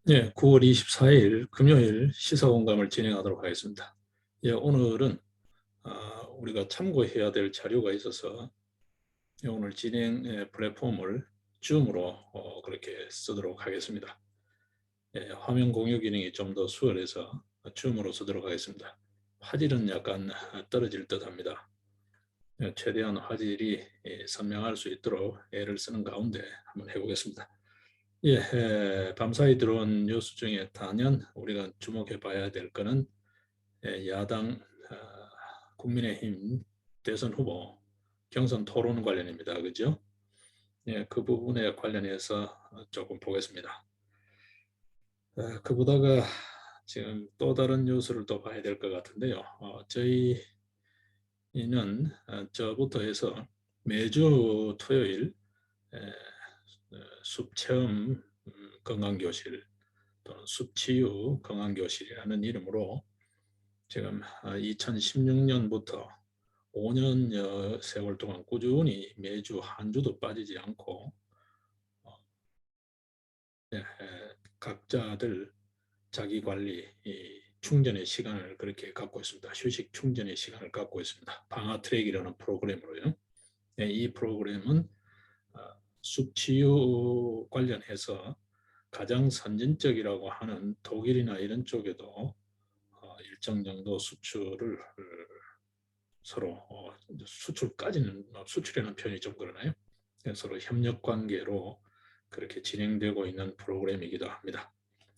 네, 9월 24일 금요일 시사공감을 진행하도록 하겠습니다. 예, 오늘은 우리가 참고해야 될 자료가 있어서 오늘 진행 플랫폼을 줌으로 그렇게 쓰도록 하겠습니다. 예, 화면 공유 기능이 좀 더 수월해서 줌으로 쓰도록 하겠습니다. 화질은 약간 떨어질 듯 합니다. 예, 최대한 화질이 선명할 수 있도록 애를 쓰는 가운데 한번 해보겠습니다. 예, 밤사이 들어온 뉴스 중에 단연 우리가 주목해 봐야 될 것은 야당 국민의힘 대선 후보 경선 토론 관련입니다. 그죠? 예, 그 부분에 관련해서 조금 보겠습니다. 그보다가 지금 또 다른 뉴스를 또 봐야 될 것 같은데요. 저희는 저부터 해서 매주 토요일 숲체험 건강교실 또는 숲치유 건강교실이라는 이름으로 지금 2016년부터 5년여 세월 동안 꾸준히 매주 한 주도 빠지지 않고 각자들 자기 관리 충전의 시간을 그렇게 갖고 있습니다. 휴식 충전의 시간을 갖고 있습니다. 방아 트랙이라는 프로그램으로요. 이 프로그램은 숲치유 관련해서 가장 선진적이라고 하는 독일이나 이런 쪽에도 일정 정도 수출을 서로 수출까지는 수출이라는 표현이 좀 그러나요? 서로 협력 관계로 그렇게 진행되고 있는 프로그램이기도 합니다.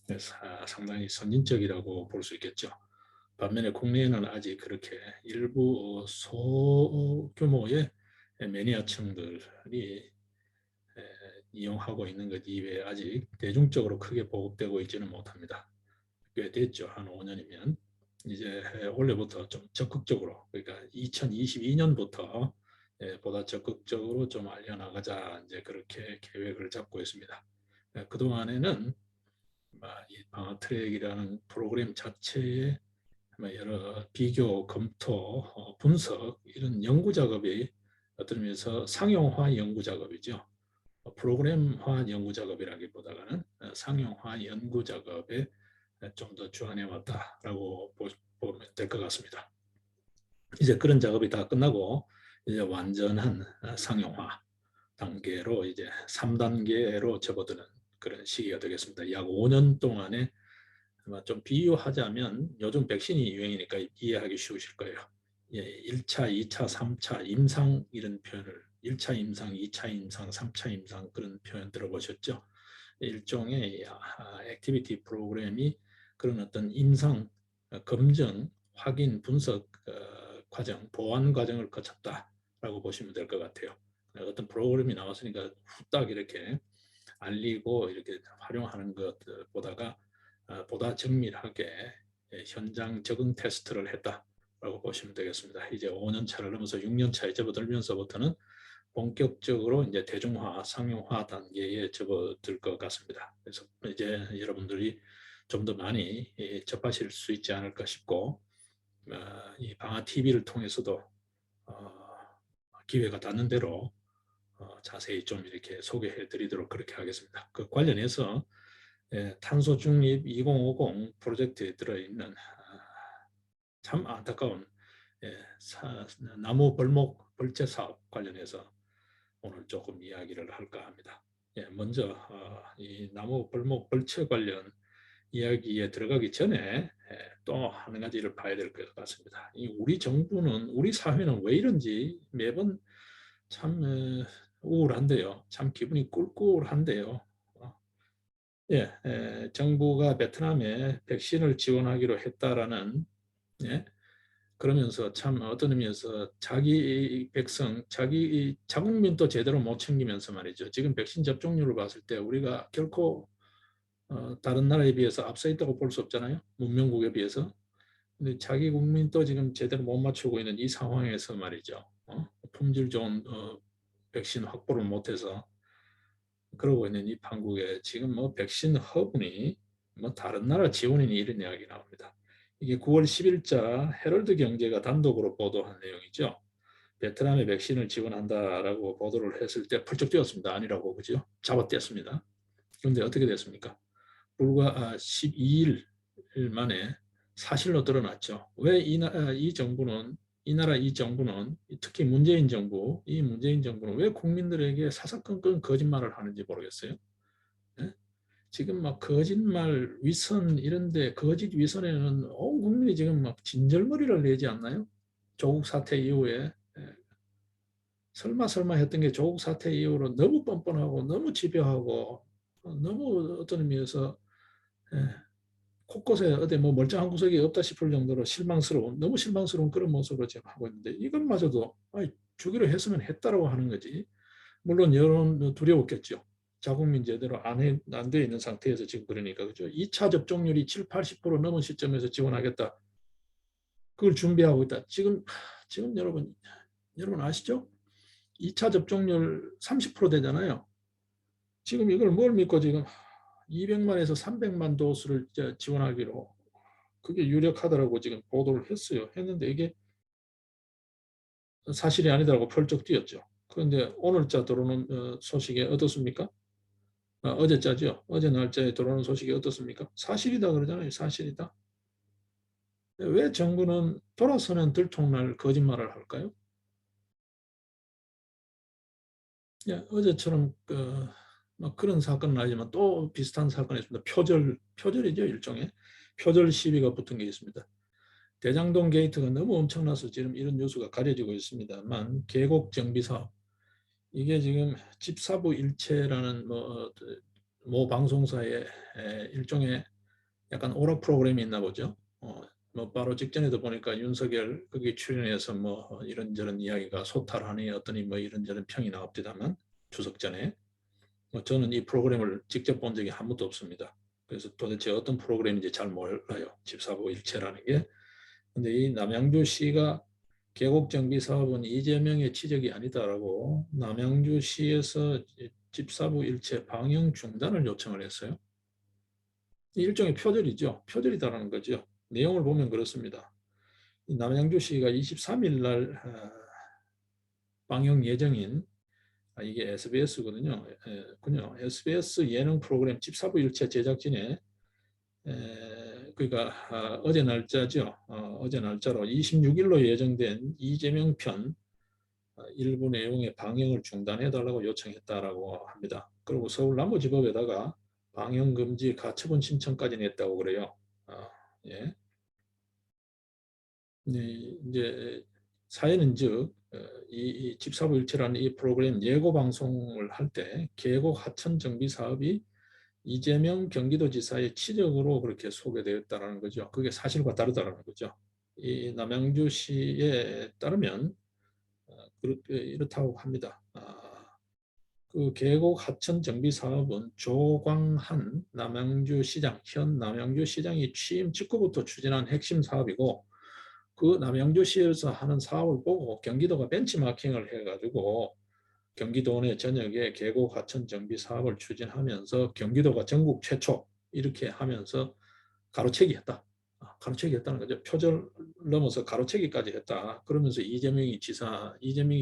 그래서 상당히 선진적이라고 볼 수 있겠죠. 반면에 국내에는 아직 그렇게 일부 소규모의 매니아층들이 이용하고 있는 것 이외에 아직 대중적으로 크게 보급되고 있지는 못합니다. 꽤 됐죠. 한 5년이면. 이제 올해부터 좀 적극적으로, 그러니까 2022년부터 보다 적극적으로 좀 알려나가자, 이제 그렇게 계획을 잡고 있습니다. 그동안에는 이 방어 트랙이라는 프로그램 자체에 여러 비교, 검토, 분석 이런 연구 작업이 어떤 의미에서 상용화 연구 작업이죠. 프로그램화 연구 작업이라기보다는 상용화 연구 작업에 좀 더 주안해 왔다라고 보면 될 것 같습니다. 이제 그런 작업이 다 끝나고 이제 완전한 상용화 단계로 이제 3단계로 접어드는 그런 시기가 되겠습니다. 약 5년 동안에 좀 비유하자면 요즘 백신이 유행이니까 이해하기 쉬우실 거예요. 예, 1차, 2차, 3차 임상 이런 표현을 1차 임상, 2차 임상, 3차 임상 그런 표현 들어보셨죠? 일종의 액티비티 프로그램이 그런 어떤 임상, 검증, 확인, 분석 과정, 보완 과정을 거쳤다라고 보시면 될 것 같아요. 어떤 프로그램이 나왔으니까 후딱 이렇게 알리고 이렇게 활용하는 것보다가 보다 정밀하게 현장 적응 테스트를 했다라고 보시면 되겠습니다. 이제 5년 차를 넘어서 6년 차에 접어들면서부터는 본격적으로 이제 대중화, 상용화 단계에 접어들 것 같습니다. 그래서 이제 여러분들이 좀 더 많이 접하실 수 있지 않을까 싶고 이 방아 TV를 통해서도 기회가 닿는 대로 자세히 좀 이렇게 소개해 드리도록 그렇게 하겠습니다. 그 관련해서 탄소 중립 2050 프로젝트에 들어있는 참 안타까운 나무 벌목 벌채 사업 관련해서 오늘 조금 이야기를 할까 합니다. 먼저 이 나무 벌목 벌채 관련 이야기에 들어가기 전에 또 한 가지를 봐야 될 것 같습니다. 우리 정부는 우리 사회는 왜 이런지 매번 참 우울한데요. 참 기분이 꿀꿀한데요. 예, 정부가 베트남에 백신을 지원하기로 했다라는 예, 그러면서 참 어떤 의미에서 자기 백성, 자기 자국민도 제대로 못 챙기면서 말이죠. 지금 백신 접종률을 봤을 때 우리가 결코 다른 나라에 비해서 앞서 있다고 볼 수 없잖아요. 문명국에 비해서. 근데 자기 국민도 지금 제대로 못 맞추고 있는 이 상황에서 말이죠. 품질 좋은 백신 확보를 못해서 그러고 있는 이 판국에 지금 뭐 백신 허분이 뭐 다른 나라 지원이니 이런 이야기 나옵니다. 이게 9월 10일자 헤럴드 경제가 단독으로 보도한 내용이죠. 베트남에 백신을 지원한다라고 보도를 했을 때 펄쩍 뛰었습니다. 아니라고 그죠? 잡아떼었습니다. 그런데 어떻게 됐습니까? 불과 12일 만에 사실로 드러났죠. 왜 이 정부는 이 나라 이 정부는 특히 문재인 정부 이 문재인 정부는 왜 국민들에게 사사건건 거짓말을 하는지 모르겠어요. 예? 지금 막 거짓말 위선 이런데 거짓 위선에는 온 국민이 지금 막 진절머리를 내지 않나요? 조국 사태 이후에 설마 했던 게 조국 사태 이후로 너무 뻔뻔하고 너무 집요하고 너무 어떤 의미에서 예, 곳곳에 어디 뭐 멀쩡한 구석이 없다 싶을 정도로 실망스러운 너무 실망스러운 그런 모습을 지금 하고 있는데 이것마저도 주기로 했으면 했다라고 하는 거지. 물론 여론 두려웠겠죠. 자국민 제대로 안 돼 있는 상태에서 지금 그러니까 그죠. 2차 접종률이 7, 80% 넘은 시점에서 지원하겠다. 그걸 준비하고 있다. 지금 여러분 아시죠? 2차 접종률 30% 되잖아요. 지금 이걸 뭘 믿고 지금 200만에서 300만 도수를 지원하기로 그게 유력하다라고 지금 보도를 했는데 이게 사실이 아니다라고 펄쩍 뛰었죠. 그런데 오늘자 들어오는 소식이 어떻습니까? 어제자죠. 어제 날짜에 들어오는 소식이 어떻습니까? 사실이다 그러잖아요. 사실이다. 왜 정부는 돌아서는 들통날 거짓말을 할까요? 예, 어제처럼 뭐 그런 사건은 아니지만 또 비슷한 사건이 있습니다. 표절이죠. 일종의 표절 시비가 붙은 게 있습니다. 대장동 게이트가 너무 엄청나서 지금 이런 뉴스가 가려지고 있습니다만 계곡 정비 사업 이게 지금 집사부 일체라는 모 방송사의 일종의 약간 오락 프로그램이 있나 보죠. 뭐 바로 직전에도 보니까 윤석열 거기 출연해서 뭐 이런저런 이야기가 소탈하니 어떠니 뭐 이런저런 평이 나옵니다만 추석 전에 뭐 저는 이 프로그램을 직접 본 적이 한 번도 없습니다. 그래서 도대체 어떤 프로그램인지 잘 몰라요. 집사부 일체라는 게. 근데 이 남양주시가 계곡정비 사업은 이재명의 지적이 아니다라고 남양주시에서 집사부 일체 방영 중단을 요청을 했어요. 일종의 표절이죠. 표절이다라는 거죠. 내용을 보면 그렇습니다. 남양주시가 23일 날 방영 예정인 이게 SBS거든요. SBS 예능 프로그램 집사부 일체 제작진의 그러니까 어제 날짜죠. 어제 날짜로 26일로 예정된 이재명 편 일부 내용의 방영을 중단해달라고 요청했다라고 합니다. 그리고 서울 남부지법에다가 방영 금지 가처분 신청까지 냈다고 그래요. 예. 네, 이제 사연은즉 이 집사부 일체라는 이 프로그램 예고 방송을 할 때 계곡 하천 정비 사업이 이재명 경기도지사의 치적으로 그렇게 소개되었다는 거죠. 그게 사실과 다르다는 거죠. 이 남양주시에 따르면 이렇다고 합니다. 그 계곡 하천 정비 사업은 조광한 남양주시장, 현 남양주시장이 취임 직후부터 추진한 핵심 사업이고 그 남양주시에서 하는 사업을 보고 경기도가 벤치마킹을 해가지고 경기도 내 전역에 계곡 하천 정비 사업을 추진하면서 경기도가 전국 최초 이렇게 하면서 가로채기 했다. 가로채기 했다는 거죠. 표절 넘어서 가로채기까지 했다. 그러면서 이재명이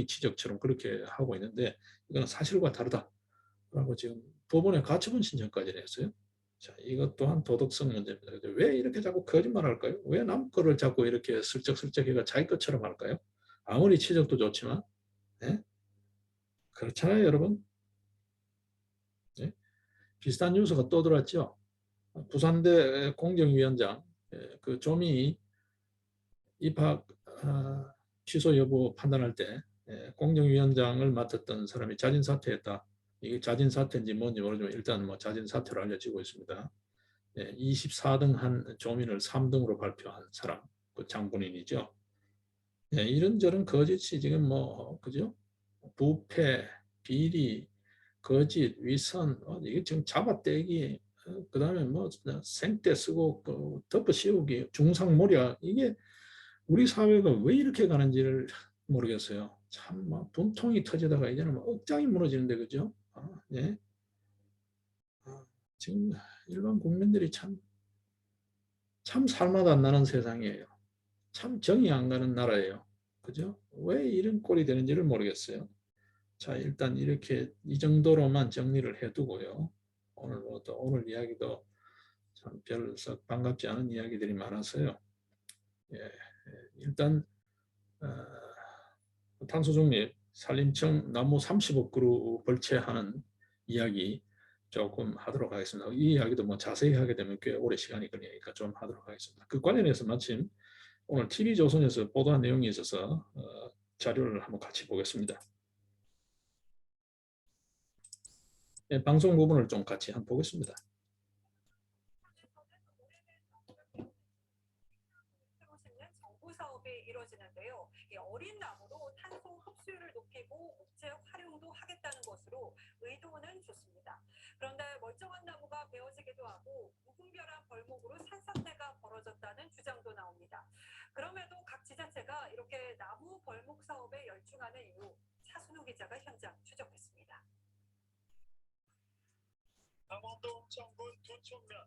지적처럼 그렇게 하고 있는데 이거는 사실과 다르다라고 지금 법원에 가처분 신청까지 했어요. 자, 이것 또한 도덕성 문제입니다. 왜 이렇게 자꾸 거짓말 할까요? 왜 남 거를 자꾸 이렇게 슬쩍슬쩍 해가 자기 것처럼 할까요? 아무리 치적도 좋지만 네? 그렇잖아요, 여러분. 네? 비슷한 뉴스가 또 들어왔죠. 부산대 공정위원장 그 조미 입학 취소 여부 판단할 때 공정위원장을 맡았던 사람이 자진 사퇴했다. 이게 자진 사퇴인지 뭔지 모르지만 일단 뭐 자진 사퇴로 알려지고 있습니다. 24등 한 조민을 3등으로 발표한 사람, 그 장본인이죠. 이런저런 거짓이 지금 뭐 그죠? 부패, 비리, 거짓, 위선, 이게 지금 잡아떼기, 그다음에 뭐 생떼 쓰고 덮어 씌우기, 중상모략 이게 우리 사회가 왜 이렇게 가는지를 모르겠어요. 참막 분통이 터지다가 이제는 막 억장이 무너지는데 그죠? 예. 지금 일반 국민들이 참 살맛 안 나는 세상이에요. 참 정이 안 가는 나라예요. 그죠? 왜 이런 꼴이 되는지를 모르겠어요. 자, 일단 이렇게 이 정도로만 정리를 해두고요. 오늘 이야기도 별썩 반갑지 않은 이야기들이 많아서요. 예, 일단 탄소중립 산림청 나무 30억 그루 벌채하는 이야기 조금 하도록 하겠습니다. 이 이야기도 뭐 자세히 하게 되면 꽤 오래 시간이 걸리니까 좀 하도록 하겠습니다. 그 관련해서 마침 오늘 TV조선에서 보도한 내용이 있어서 자료를 한번 같이 보겠습니다. 네, 방송 부분을 좀 같이 한번 보겠습니다. 정부 사업이 이루어지는데요. 어린 나무로 탄소 흡수율을 높이고 목재역 활용도 하겠다는 것으로 의도는 좋습니다. 그런데 멀쩡한 나무가 베어지기도 하고 무분별한 벌목으로 산사태가 벌어졌다는 주장도 나옵니다. 그럼에도 각 지자체가 이렇게 나무 벌목 사업에 열중하는 이유, 차순우 기자가 현장 추적했습니다. 강원도 청군 두촌면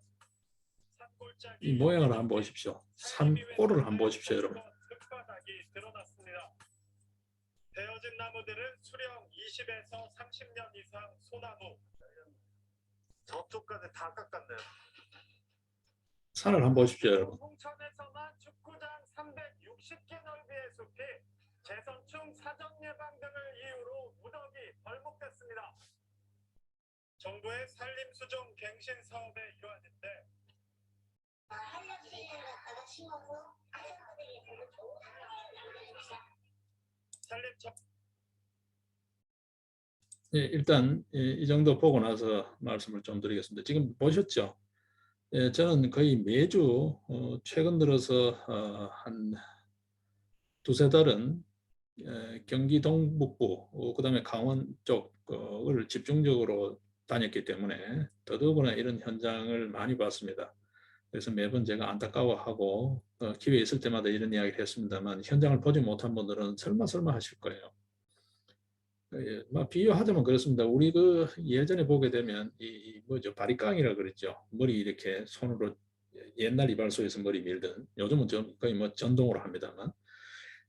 이 모양을 한번 보십시오. 산골을 한번 보십시오, 여러분. 흙바닥이 드러났습니다. 베어진 나무들은 수령 20에서 30년 이상 소나무. 저쪽까지 다 깎았네요. 산을 한번 보십시오, 여러분. 홍천에서만 축구장 360개 넓이의 숲이 재선충 사전 예방 등을 이유로 무더기 벌목됐습니다. 정부의 산림수종 갱신 사업의 일환인데 한라산을 갖다가 심어서 아산들이 별로 좋은 산림청 예, 일단 이 정도 보고 나서 말씀을 좀 드리겠습니다. 지금 보셨죠? 예, 저는 거의 매주 최근 들어서 한 두세 달은 경기 동북부, 그다음에 강원 쪽을 집중적으로 다녔기 때문에 더더구나 이런 현장을 많이 봤습니다. 그래서 매번 제가 안타까워하고 기회 있을 때마다 이런 이야기를 했습니다만 현장을 보지 못한 분들은 설마 하실 거예요. 비유하자면 그렇습니다. 우리 그 예전에 보게 되면 이 뭐죠, 바리깡이라 그랬죠. 머리 이렇게 손으로 옛날 이발소에서 머리 밀던, 요즘은 거의 뭐 전동으로 합니다만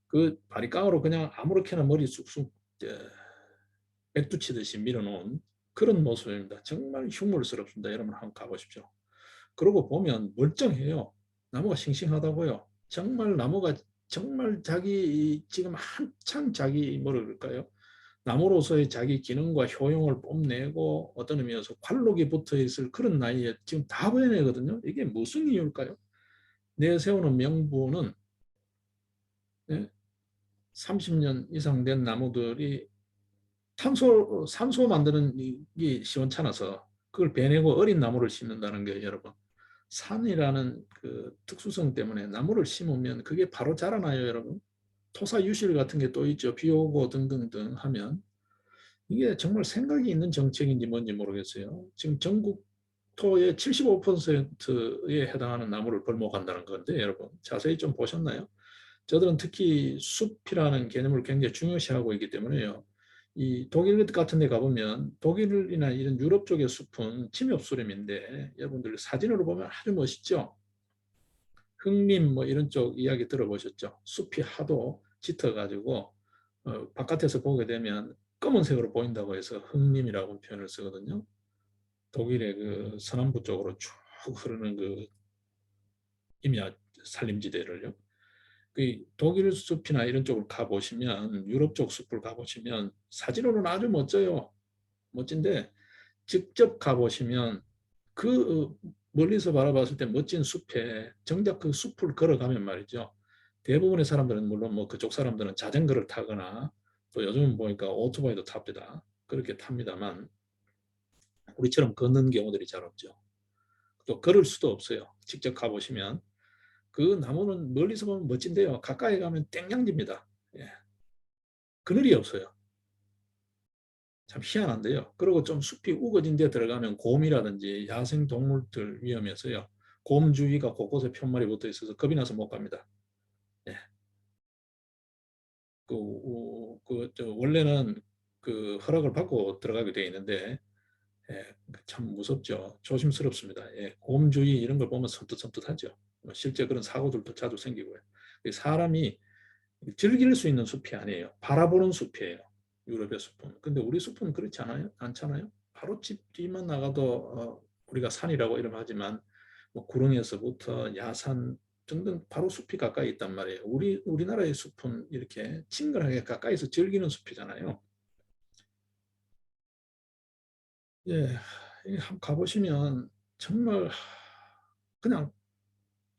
그 바리깡으로 그냥 아무렇게나 머리 쑥쑥 백두 치듯이 밀어놓은 그런 모습입니다. 정말 흉물스럽습니다. 여러분 한번 가보십시오. 그러고 보면 멀쩡해요. 나무가 싱싱하다고요. 정말 나무가 정말 자기 지금 한창 자기 뭐라 그럴까요? 나무로서의 자기 기능과 효용을 뽐내고 어떤 의미에서 관록이 붙어 있을 그런 나이에 지금 다 보여내거든요. 이게 무슨 이유일까요? 내세우는 명분은 30년 이상 된 나무들이 산소 만드는 게 시원찮아서 그걸 베내고 어린 나무를 심는다는 게 여러분, 산이라는 그 특수성 때문에 나무를 심으면 그게 바로 자라나요, 여러분. 토사 유실 같은 게 또 있죠. 비 오고 등등등 하면 이게 정말 생각이 있는 정책인지 뭔지 모르겠어요. 지금 전국 토의 75%에 해당하는 나무를 벌목한다는 건데 여러분 자세히 좀 보셨나요? 저들은 특히 숲이라는 개념을 굉장히 중요시하고 있기 때문에요. 이 독일 같은 데 가보면 독일이나 이런 유럽 쪽의 숲은 침엽수림인데 여러분들 사진으로 보면 아주 멋있죠. 흑림 뭐 이런 쪽 이야기 들어보셨죠. 숲이 하도 짙어가지고 바깥에서 보게 되면 검은색으로 보인다고 해서 흑림이라고 표현을 쓰거든요. 독일의 그 서남부 쪽으로 쭉 흐르는 그 임야 산림지대를요. 그 독일 숲이나 이런 쪽을 가보시면 유럽 쪽 숲을 가보시면 사진으로는 아주 멋져요. 멋진데 직접 가보시면 그 멀리서 바라봤을 때 멋진 숲에 정작 그 숲을 걸어가면 말이죠. 대부분의 사람들은 물론 뭐 그쪽 사람들은 자전거를 타거나 또 요즘은 보니까 오토바이도 탑니다. 그렇게 탑니다만 우리처럼 걷는 경우들이 잘 없죠. 또 걸을 수도 없어요. 직접 가보시면 그 나무는 멀리서 보면 멋진데요. 가까이 가면 땡양집니다. 예. 그늘이 없어요. 참 희한한데요. 그리고 좀 숲이 우거진 데 들어가면 곰이라든지 야생 동물들 위험해서요. 곰 주위가 곳곳에 편말이 붙어 있어서 겁이 나서 못 갑니다. 예. 원래는 그 허락을 받고 들어가게 되어 있는데 예, 참 무섭죠. 조심스럽습니다. 예, 곰 주위 이런 걸 보면 섬뜩섬뜩하죠. 실제 그런 사고들도 자주 생기고요. 사람이 즐길 수 있는 숲이 아니에요. 바라보는 숲이에요. 유럽의 숲은. 근데 우리 숲은 그렇지 않아요? 않잖아요. 바로 집 뒤만 나가도 우리가 산이라고 이름하지만 뭐 구릉에서부터 야산 등등 바로 숲이 가까이 있단 말이에요. 우리나라의 숲은 이렇게 친근하게 가까이서 즐기는 숲이잖아요. 예, 한번 가보시면 정말 그냥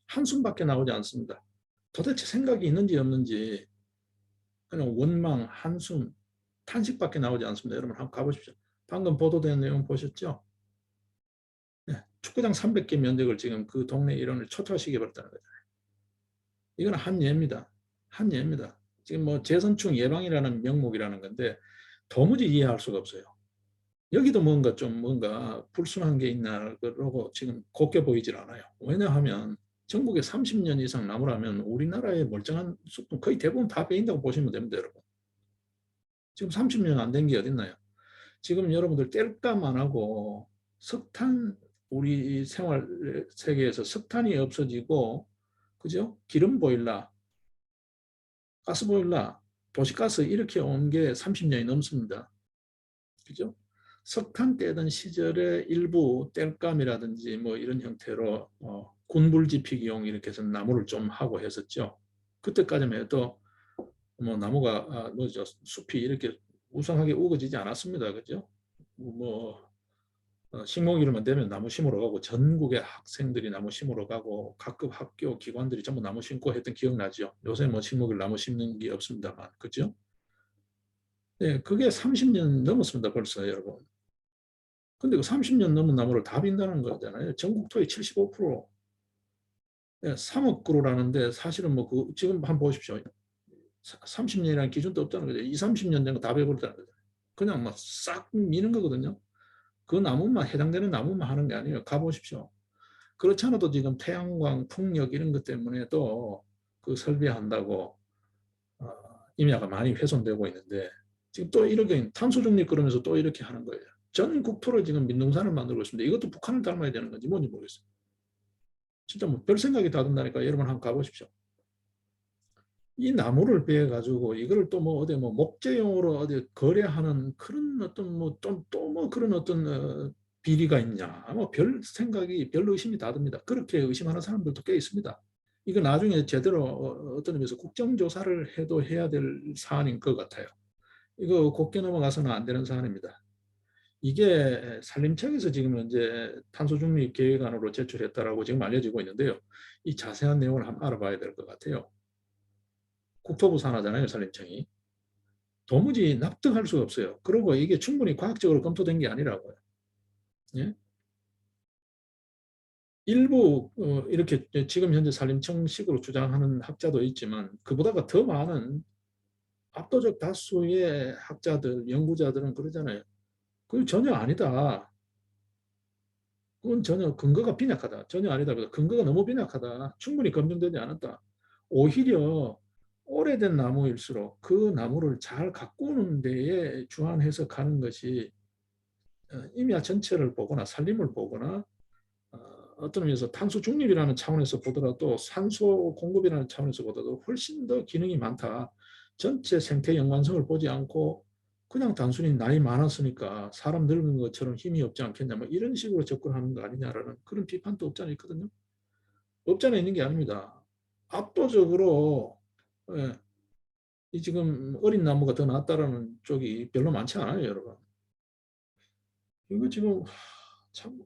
한숨밖에 나오지 않습니다. 도대체 생각이 있는지 없는지 그냥 원망, 한숨, 탄식밖에 나오지 않습니다. 여러분 한번 가보십시오. 방금 보도된 내용 보셨죠? 네, 축구장 300개 면적을 지금 그 동네 일원을 초토화시켜버렸다는 거죠. 이건 한 예입니다. 한 예입니다. 지금 뭐 재선충 예방이라는 명목이라는 건데 도무지 이해할 수가 없어요. 여기도 뭔가 불순한 게 있나 그러고 지금 곱게 보이질 않아요. 왜냐하면 전국에 30년 이상 나무라면 우리나라의 멀쩡한 숲은 거의 대부분 다 베인다고 보시면 됩니다, 여러분. 지금 30년 안 된 게 어딨나요? 지금 여러분들 땔감 안 하고 석탄, 우리 생활 세계에서 석탄이 없어지고, 그죠? 기름 보일러, 가스 보일러, 도시가스 이렇게 온 게 30년이 넘습니다. 그죠? 석탄 떼던 시절에 일부 땔감이라든지 뭐 이런 형태로 군불 지피기용 이렇게 해서 나무를 좀 하고 했었죠. 그때까지만 해도 뭐 나무가 뭐죠, 숲이 이렇게 우성하게 우거지지 않았습니다. 그죠? 뭐 식목일만 되면 나무 심으러 가고 전국의 학생들이 나무 심으러 가고 각급 학교 기관들이 전부 나무 심고 했던 기억나죠? 요새 뭐 식목일 나무 심는 게 없습니다만, 그죠? 네, 그게 30년 넘었습니다, 벌써 여러분. 근데 그 30년 넘은 나무를 다 빈다는 거잖아요. 전국 토의 75%. 네, 3억 그루라는데 사실은 뭐 지금 한번 보십시오. 30년이라는 기준도 없다는 거죠. 20, 30년 된 거 다 베버렸다는 거죠. 그냥 막 싹 미는 거거든요. 그 나무만 해당되는 나무만 하는 게 아니에요. 가보십시오. 그렇지 않아도 지금 태양광, 풍력 이런 것 때문에 또 그 설비한다고 임야가 많이 훼손되고 있는데 지금 또 이렇게 탄소 중립 그러면서 또 이렇게 하는 거예요. 전 국토를 지금 민둥산을 만들고 있습니다. 이것도 북한을 닮아야 되는 건지 뭔지 모르겠어요. 진짜 뭐 별 생각이 다 든다니까. 여러분 한번 가보십시오. 이 나무를 베어 가지고 이거를 또 뭐 어디 뭐 목재용으로 어디 거래하는 그런 어떤 뭐 좀 또 뭐 그런 어떤 비리가 있냐, 뭐 별 생각이 별 의심이 다 듭니다. 그렇게 의심하는 사람들도 꽤 있습니다. 이거 나중에 제대로 어떤 의미에서 국정조사를 해도 해야 될 사안인 것 같아요. 이거 곱게 넘어가서는 안 되는 사안입니다. 이게 산림청에서 지금 현재 탄소중립 계획안으로 제출했다라고 지금 알려지고 있는데요. 이 자세한 내용을 한번 알아봐야 될 것 같아요. 국토부 산하잖아요, 산림청이. 도무지 납득할 수가 없어요. 그리고 이게 충분히 과학적으로 검토된 게 아니라고요. 예? 일부 이렇게 지금 현재 산림청식으로 주장하는 학자도 있지만 그보다가 더 많은 압도적 다수의 학자들, 연구자들은 그러잖아요. 그건 전혀 아니다. 그건 전혀 근거가 빈약하다. 전혀 아니다. 근거가 너무 빈약하다. 충분히 검증되지 않았다. 오히려 오래된 나무일수록 그 나무를 잘 가꾸는 데에 주안해서 가는 것이 임야 전체를 보거나 산림을 보거나 어떤 의미에서 탄소 중립이라는 차원에서 보더라도 산소 공급이라는 차원에서 보더라도 훨씬 더 기능이 많다. 전체 생태 연관성을 보지 않고 그냥 단순히 나이 많았으니까 사람 늙은 것처럼 힘이 없지 않겠냐, 뭐 이런 식으로 접근하는 거 아니냐라는 그런 비판도 없지 않아 있거든요. 없지 않아 있는 게 아닙니다. 압도적으로 이 지금 어린 나무가 더 낫다라는 쪽이 별로 많지 않아요, 여러분. 이거 지금 참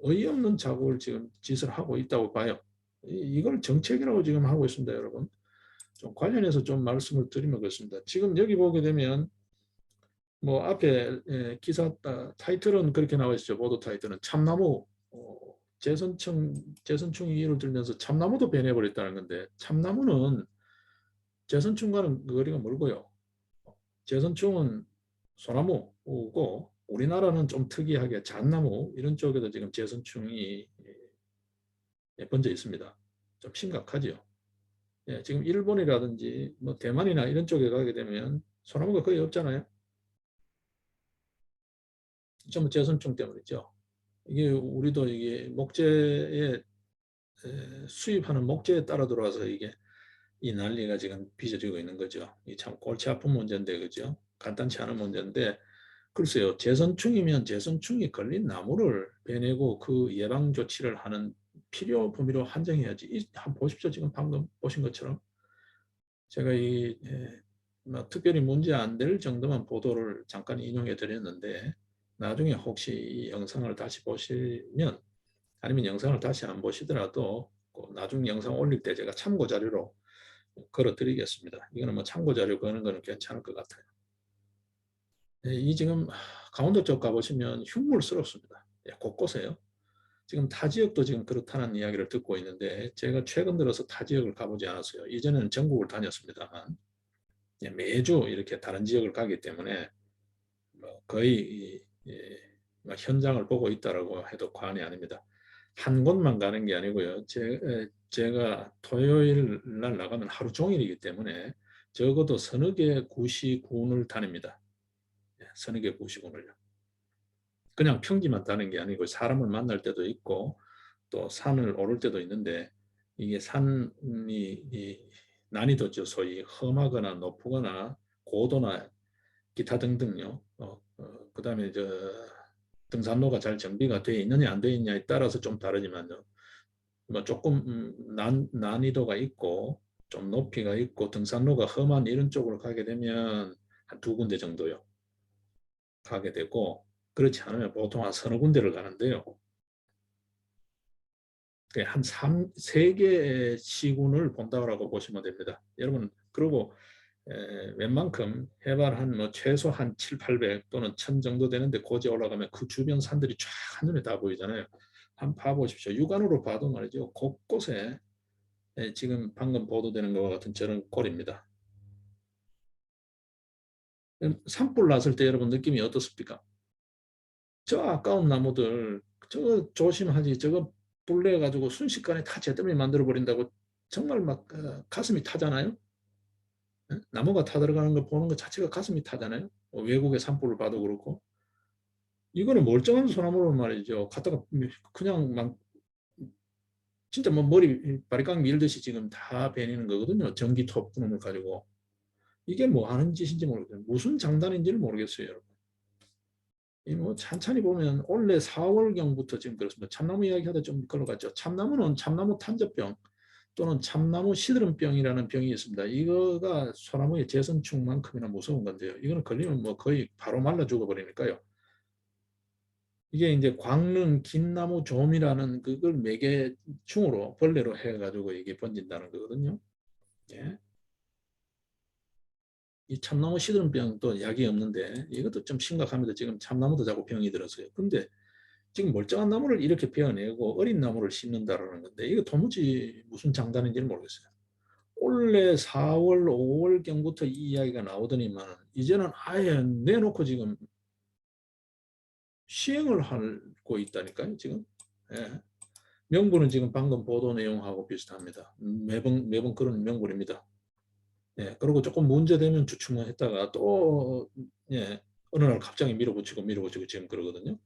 어이없는 작업을 지금 짓을 하고 있다고 봐요. 이걸 정책이라고 지금 하고 있습니다, 여러분. 좀 관련해서 좀 말씀을 드리면 그렇습니다. 지금 여기 보게 되면 뭐 앞에 기사 타이틀은 그렇게 나와 있죠. 보도 타이틀은 참나무 재선충이 예를 들면서 참나무도 변해버렸다는 건데, 참나무는 재선충과는 거리가 멀고요. 재선충은 소나무고 우리나라는 좀 특이하게 잣나무 이런 쪽에도 지금 재선충이 번져 있습니다. 좀 심각하죠. 예, 지금 일본이라든지 뭐 대만이나 이런 쪽에 가게 되면 소나무가 거의 없잖아요. 전부 재선충 때문이죠. 이게 우리도 이게 목재에 수입하는 목재에 따라 들어와서 이게 이 난리가 지금 빚어지고 있는 거죠. 이 참 골치 아픈 문제인데, 그죠? 간단치 않은 문제인데, 글쎄요, 재선충이면 재선충이 걸린 나무를 베내고 그 예방 조치를 하는 필요 범위로 한정해야지. 한번 보십시오. 지금 방금 보신 것처럼 제가 뭐 특별히 문제 안 될 정도만 보도를 잠깐 인용해 드렸는데 나중에 혹시 이 영상을 다시 보시면 아니면 영상을 다시 안 보시더라도 나중 영상 올릴 때 제가 참고 자료로 걸어 드리겠습니다. 이거는 뭐 참고 자료 거는 거는 괜찮을 것 같아요. 이 지금 강원도 쪽 가보시면 흉물스럽습니다. 곳곳에요. 지금 타 지역도 지금 그렇다는 이야기를 듣고 있는데 제가 최근 들어서 타 지역을 가보지 않았어요. 이전에는 전국을 다녔습니다만 매주 이렇게 다른 지역을 가기 때문에 거의 현장을 보고 있다라고 해도 과언이 아닙니다. 한 곳만 가는 게 아니고요. 제가 토요일 날 나가면 하루 종일이기 때문에 적어도 서너 개 구시군을 다닙니다. 서너 개 구시군을요. 그냥 평지만 다는 게 아니고 사람을 만날 때도 있고 또 산을 오를 때도 있는데 이게 산이 난이도죠. 소위 험하거나 높거나 고도나 기타 등등요. 그다음에 등산로가 잘 정비가 되어 있느냐 안 되어 있느냐에 따라서 좀 다르지만요. 뭐 조금 난이도가 있고 좀 높이가 있고 등산로가 험한 이런 쪽으로 가게 되면 한 2군데 정도요. 가게 되고 그렇지 않으면 보통 한 서너 군데를 가는데요. 한 3개의 시군을 본다고 보시면 됩니다. 여러분 그리고 웬만큼 해발 뭐 최소 한 7, 800 또는 1000 정도 되는데 고지 올라가면 그 주변 산들이 쫙 한눈에 다 보이잖아요. 한번 봐보십시오. 육안으로 봐도 말이죠. 곳곳에 지금 방금 보도되는 것과 같은 저런 꼴입니다. 산불 났을 때 여러분 느낌이 어떻습니까? 저 아까운 나무들 저거 조심하지 저거 불 내가지고 순식간에 다 잿더미 만들어 버린다고 정말 막 가슴이 타잖아요. 나무가 타들어가는 거 보는 것 자체가 가슴이 타잖아요. 외국의 산불을 봐도 그렇고 이거는 멀쩡한 소나무로 말이죠. 갖다가 그냥 막 진짜 뭐 머리 바리깡 밀듯이 지금 다 베니는 거거든요. 전기톱 놈을 가지고 이게 뭐 하는 짓인지 모르겠어요. 무슨 장단인지를 모르겠어요, 여러분. 이 뭐 찬찬히 보면 올해 4월경부터 지금 그렇습니다. 참나무 이야기하다 좀 걸러갔죠. 참나무는 참나무 탄저병 또는 참나무 시드름병이라는 병이 있습니다. 이거가 소나무의 재선충만큼이나 무서운 건데요. 이거는 걸리면 뭐 거의 바로 말라 죽어버리니까요. 이게 이제 광릉 긴나무 좀이라는 그걸 매개충으로 벌레로 해가지고 이게 번진다는 거거든요. 예. 이 참나무 시드름병도 약이 없는데 이것도 좀 심각합니다. 지금 참나무도 자꾸 병이 들었어요. 근데 지금 멀쩡한 나무를 이렇게 베어내고 어린 나무를 심는다라는 건데 이거 도무지 무슨 장단인지는 모르겠어요. 올해 4월, 5월경부터 이 이야기가 나오더니만 이제는 아예 내놓고 지금 시행을 하고 있다니까요. 지금. 예. 명분은 지금 방금 보도 내용하고 비슷합니다. 매번 그런 명분입니다. 예. 그리고 조금 문제되면 주춤했다가 또 예. 어느 날 갑자기 밀어붙이고 지금 그러거든요.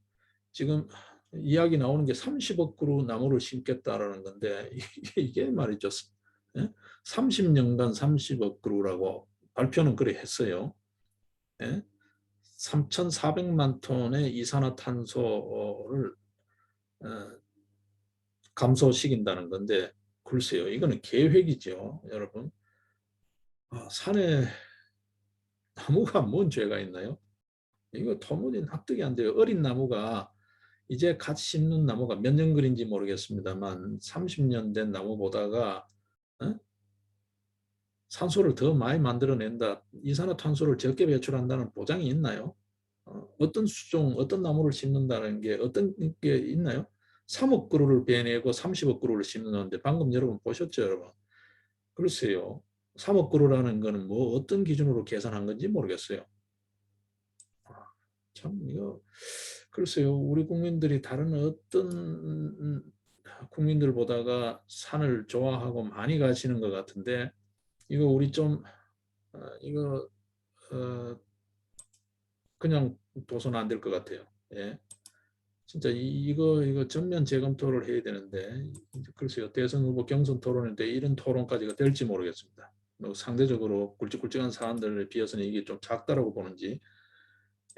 지금 이야기 나오는 게 30억 그루 나무를 심겠다라는 건데 이게 말이죠. 30년간 30억 그루라고 발표는 그래 했어요. 3,400만 톤의 이산화탄소를 감소시킨다는 건데 글쎄요. 이거는 계획이죠. 여러분. 산에 나무가 뭔 죄가 있나요? 이거 도무지 납득이 안 돼요. 어린 나무가 이제 갓 심는 나무가 몇 년 걸인지 모르겠습니다만 30년 된 나무보다가 산소를 더 많이 만들어낸다. 이산화탄소를 적게 배출한다는 보장이 있나요? 어떤 수종, 어떤 나무를 심는다는 게 어떤 게 있나요? 3억 그루를 베내고 30억 그루를 심는데 방금 여러분 보셨죠, 여러분? 글쎄요. 3억 그루라는 거는 뭐 어떤 기준으로 계산한 건지 모르겠어요. 참 이거 글쎄요. 우리 국민들이 다른 어떤 국민들보다가 산을 좋아하고 많이 가시는 것 같은데 이거 우리 좀 이거 그냥 둬서는 안 될 것 같아요. 예. 진짜 이거 전면 재검토를 해야 되는데 글쎄요. 대선 후보 경선 토론인데 이런 토론까지가 될지 모르겠습니다. 뭐 상대적으로 굵직굵직한 사안들에 비해서는 이게 좀 작다라고 보는지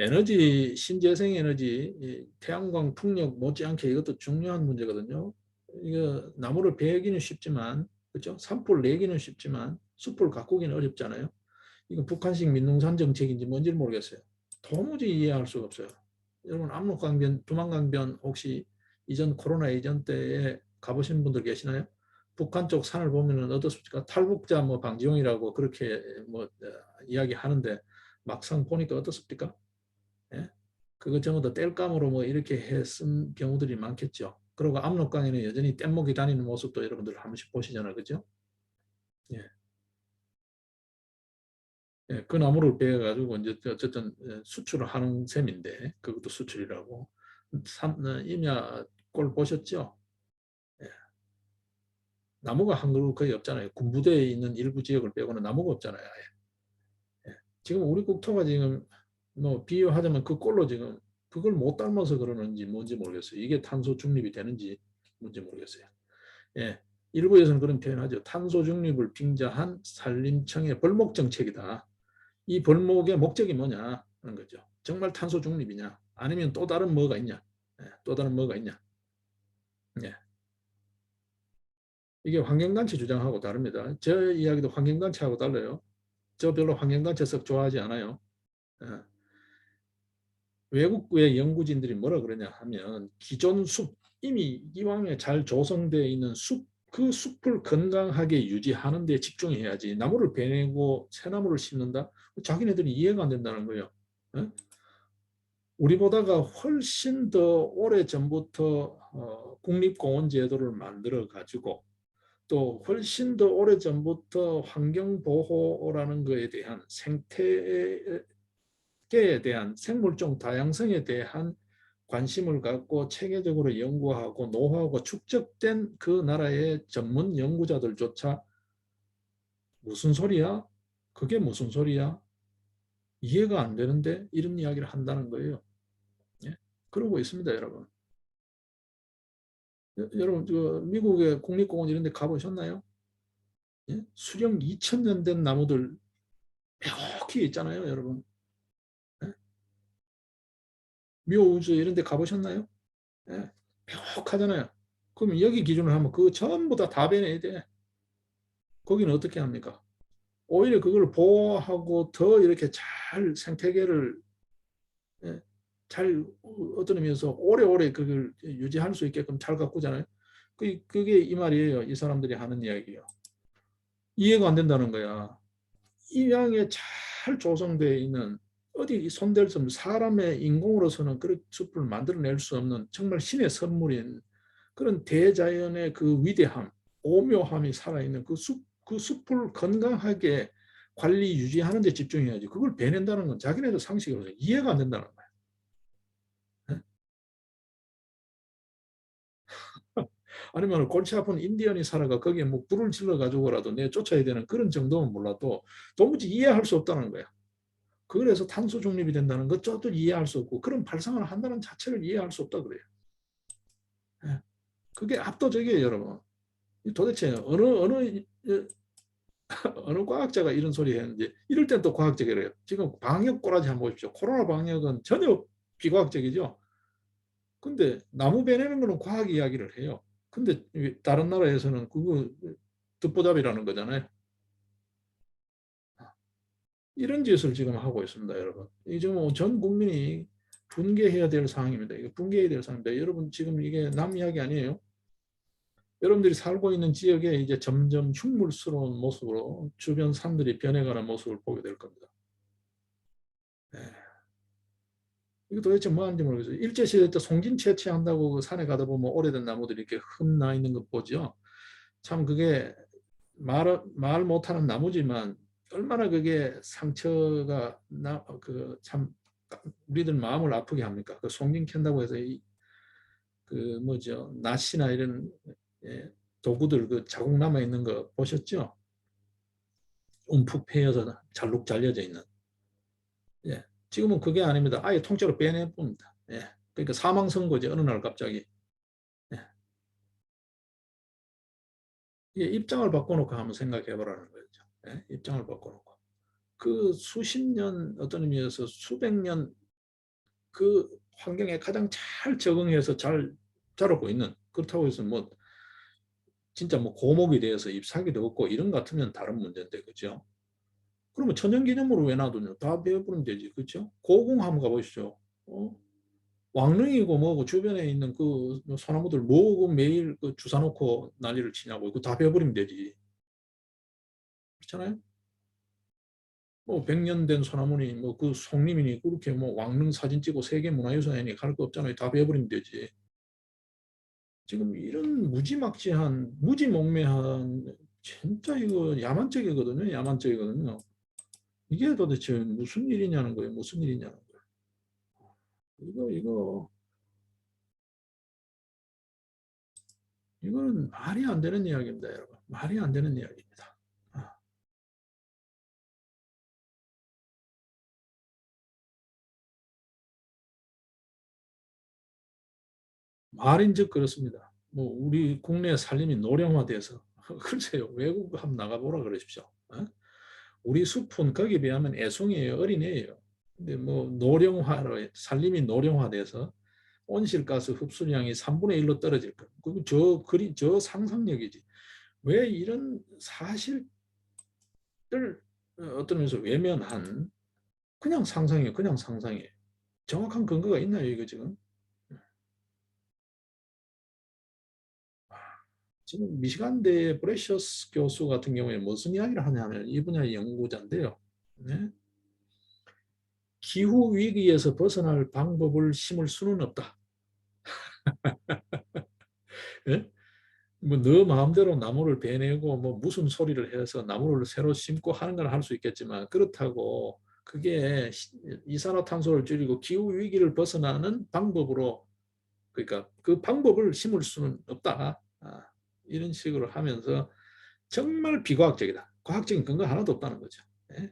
에너지 신재생 에너지 태양광 풍력 못지않게 이것도 중요한 문제거든요. 이거 나무를 베기는 쉽지만, 그렇죠? 산불 내기는 쉽지만 숲을 가꾸기는 어렵잖아요. 이건 북한식 민농산 정책인지 뭔지 모르겠어요. 도무지 이해할 수가 없어요. 여러분 압록강변, 두만강변 혹시 이전 코로나 이전 때에 가보신 분들 계시나요? 북한 쪽 산을 보면은 어떻습니까? 탈북자 뭐 방지용이라고 그렇게 뭐 이야기하는데 막상 보니까 어떻습니까? 예? 그거 전부 다 땔감으로 뭐 이렇게 해 쓴 경우들이 많겠죠. 그리고 압록강에는 여전히 뗏목이 다니는 모습도 여러분들 한 번씩 보시잖아요, 그죠? 예. 예, 그 나무를 베어가지고 이제 어쨌든 수출을 하는 셈인데 그것도 수출이라고. 임야 꼴 보셨죠? 예, 나무가 한 그루 거의 없잖아요. 군부대에 있는 일부 지역을 빼고는 나무가 없잖아요. 예. 지금 우리 국토가 지금 뭐 비유하자면 그 꼴로 지금 그걸 못 닮아서 그러는지 뭔지 모르겠어요. 이게 탄소 중립이 되는지 뭔지 모르겠어요. 예, 일부에서는 그런 표현하죠. 탄소 중립을 빙자한 산림청의 벌목 정책이다. 이 벌목의 목적이 뭐냐 하는 거죠. 정말 탄소 중립이냐 아니면 또 다른 뭐가 있냐. 예, 또 다른 뭐가 있냐. 예. 이게 환경단체 주장하고 다릅니다. 저 이야기도 환경단체하고 달라요. 저 별로 환경단체 썩 좋아하지 않아요. 예. 외국의 연구진들이 뭐라 그러냐 하면 기존 숲, 이미 이왕에 잘 조성되어 있는 숲, 그 숲을 건강하게 유지하는 데 집중해야지 나무를 베내고 새나무를 심는다? 자기네들이 이해가 안 된다는 거예요. 예? 우리보다가 훨씬 더 오래 전부터 국립공원 제도를 만들어 가지고 또 훨씬 더 오래 전부터 환경보호라는 것에 대한 생태계에 대한 생물종 다양성에 대한 관심을 갖고 체계적으로 연구하고 노하우가 축적된 그 나라의 전문 연구자들조차 무슨 소리야? 그게 무슨 소리야? 이해가 안 되는데 이런 이야기를 한다는 거예요. 예? 그러고 있습니다, 여러분. 여러분 그 미국의 국립공원 이런 데 가보셨나요? 예? 수령 2000년 된 나무들 벽히 있잖아요, 여러분. 예? 묘우즈 이런 데 가보셨나요? 예? 벽하잖아요. 그럼 여기 기준으로 하면 그거 전부 다 베내야 돼. 거기는 어떻게 합니까? 오히려 그걸 보호하고 더 이렇게 잘 생태계를 예, 잘 어떤 의미에서 오래오래 그걸 유지할 수 있게끔 잘 가꾸잖아요. 그게 이 말이에요. 이 사람들이 하는 이야기예요. 이해가 안 된다는 거야. 이왕에 잘 조성되어 있는 어디 손댈 수 없는 사람의 인공으로서는 그런 숲을 만들어낼 수 없는 정말 신의 선물인 그런 대자연의 그 위대함, 오묘함이 살아있는 그 숲을 건강하게 관리 유지하는 데 집중해야지. 그걸 베낸다는 건 자기네들 상식으로서 이해가 안 된다는 거야. 아니면 골치 아픈 인디언이 살아가 거기에 뭐 불을 질러 가지고라도 내 쫓아야 되는 그런 정도는 몰라도 도무지 이해할 수 없다는 거야. 그래서 탄소 중립이 된다는 것 저도 이해할 수 없고 그런 발상을 한다는 자체를 이해할 수 없다 그래요. 예. 그게 압도적이에요, 여러분. 도대체 어느 과학자가 이런 소리 했는지 이럴 땐 또 과학적이래요. 지금 방역 꼬라지 한번 보십시오. 코로나 방역은 전혀 비과학적이죠. 근데 나무 베내는 거는 과학 이야기를 해요. 근데 다른 나라에서는 그거 듣보잡이라는 거잖아요. 이런 짓을 지금 하고 있습니다, 여러분. 이 지금 전 국민이 분개해야 될 상황입니다. 이거 분개해야 될 상황입니다. 여러분 지금 이게 남 이야기 아니에요. 여러분들이 살고 있는 지역에 이제 점점 흉물스러운 모습으로 주변 산들이 변해가는 모습을 보게 될 겁니다. 네. 이거 도대체 뭐 하는지 모르겠어요. 일제시대 때 송진 채취한다고 그 산에 가다 보면 오래된 나무들이 이렇게 흠나 있는 거 보죠. 참 그게 말 못하는 나무지만 얼마나 그게 상처가 참 우리들 마음을 아프게 합니까? 그 송진 캔다고 해서 그 뭐죠 낫이나 이런 예, 도구들 그 자국 남아 있는 거 보셨죠? 움푹 패여서 잘록 잘려져 있는. 예. 지금은 그게 아닙니다. 아예 통째로 빼내 봅니다. 예. 그러니까 사망 선고지 어느 날 갑자기. 예. 이게 입장을 바꿔놓고 한번 생각해 보라는 거죠. 예. 입장을 바꿔놓고. 그 수십 년 어떤 의미에서 수백 년 그 환경에 가장 잘 적응해서 잘 자라고 있는 그렇다고 해서 뭐 진짜 뭐 고목이 돼서 잎사귀도 없고 이런 것 같으면 다른 문제인데, 그죠? 그러면 천연기념물을 왜 놔두냐? 다 베어버리면 되지, 그죠? 고궁 한번 가보시죠. 왕릉이고 뭐고 주변에 있는 그 소나무들 뭐고 매일 그 주사 놓고 난리를 치냐고. 이거 다 베어버리면 되지. 그렇잖아요? 뭐 100년 된 소나무니 뭐 그 송림이니 그렇게 뭐 왕릉 사진 찍고 세계문화유산이니 갈 거 없잖아요. 다 베어버리면 되지. 지금 이런 무지막지한 무지몽매한 진짜 이거 야만적이거든요. 야만적이거든요. 이게 도대체 무슨 일이냐는 거예요. 무슨 일이냐는 거예요. 이거 이거는 말이 안 되는 이야기입니다, 여러분. 말이 안 되는 이야기입니다. 말인즉 그렇습니다. 뭐 우리 국내 살림이 노령화돼서 글쎄요, 외국 한번 나가보라 그러십시오. 우리 숲은 거기에 비하면 애송이에요, 어린애예요. 근데 뭐 노령화로 살림이 노령화돼서 온실가스 흡수량이 3분의 1로 떨어질 거. 그리고 저 상상력이지. 왜 이런 사실을 어떤 면에서 외면한 그냥 상상이에요, 그냥 상상이에요. 정확한 근거가 있나요, 이거 지금? 지금 미시간대 브레셔스 교수 같은 경우에 무슨 이야기를 하냐면 이 분야의 연구자인데요. 네? 기후 위기에서 벗어날 방법을 심을 수는 없다. 네? 뭐너 마음대로 나무를 베내고 뭐 무슨 소리를 해서 나무를 새로 심고 하는 건 할 수 있겠지만 그렇다고 그게 이산화탄소를 줄이고 기후 위기를 벗어나는 방법으로 그러니까 그 방법을 심을 수는 없다. 이런 식으로 하면서 정말 비과학적이다. 과학적인 근거 하나도 없다는 거죠. 예?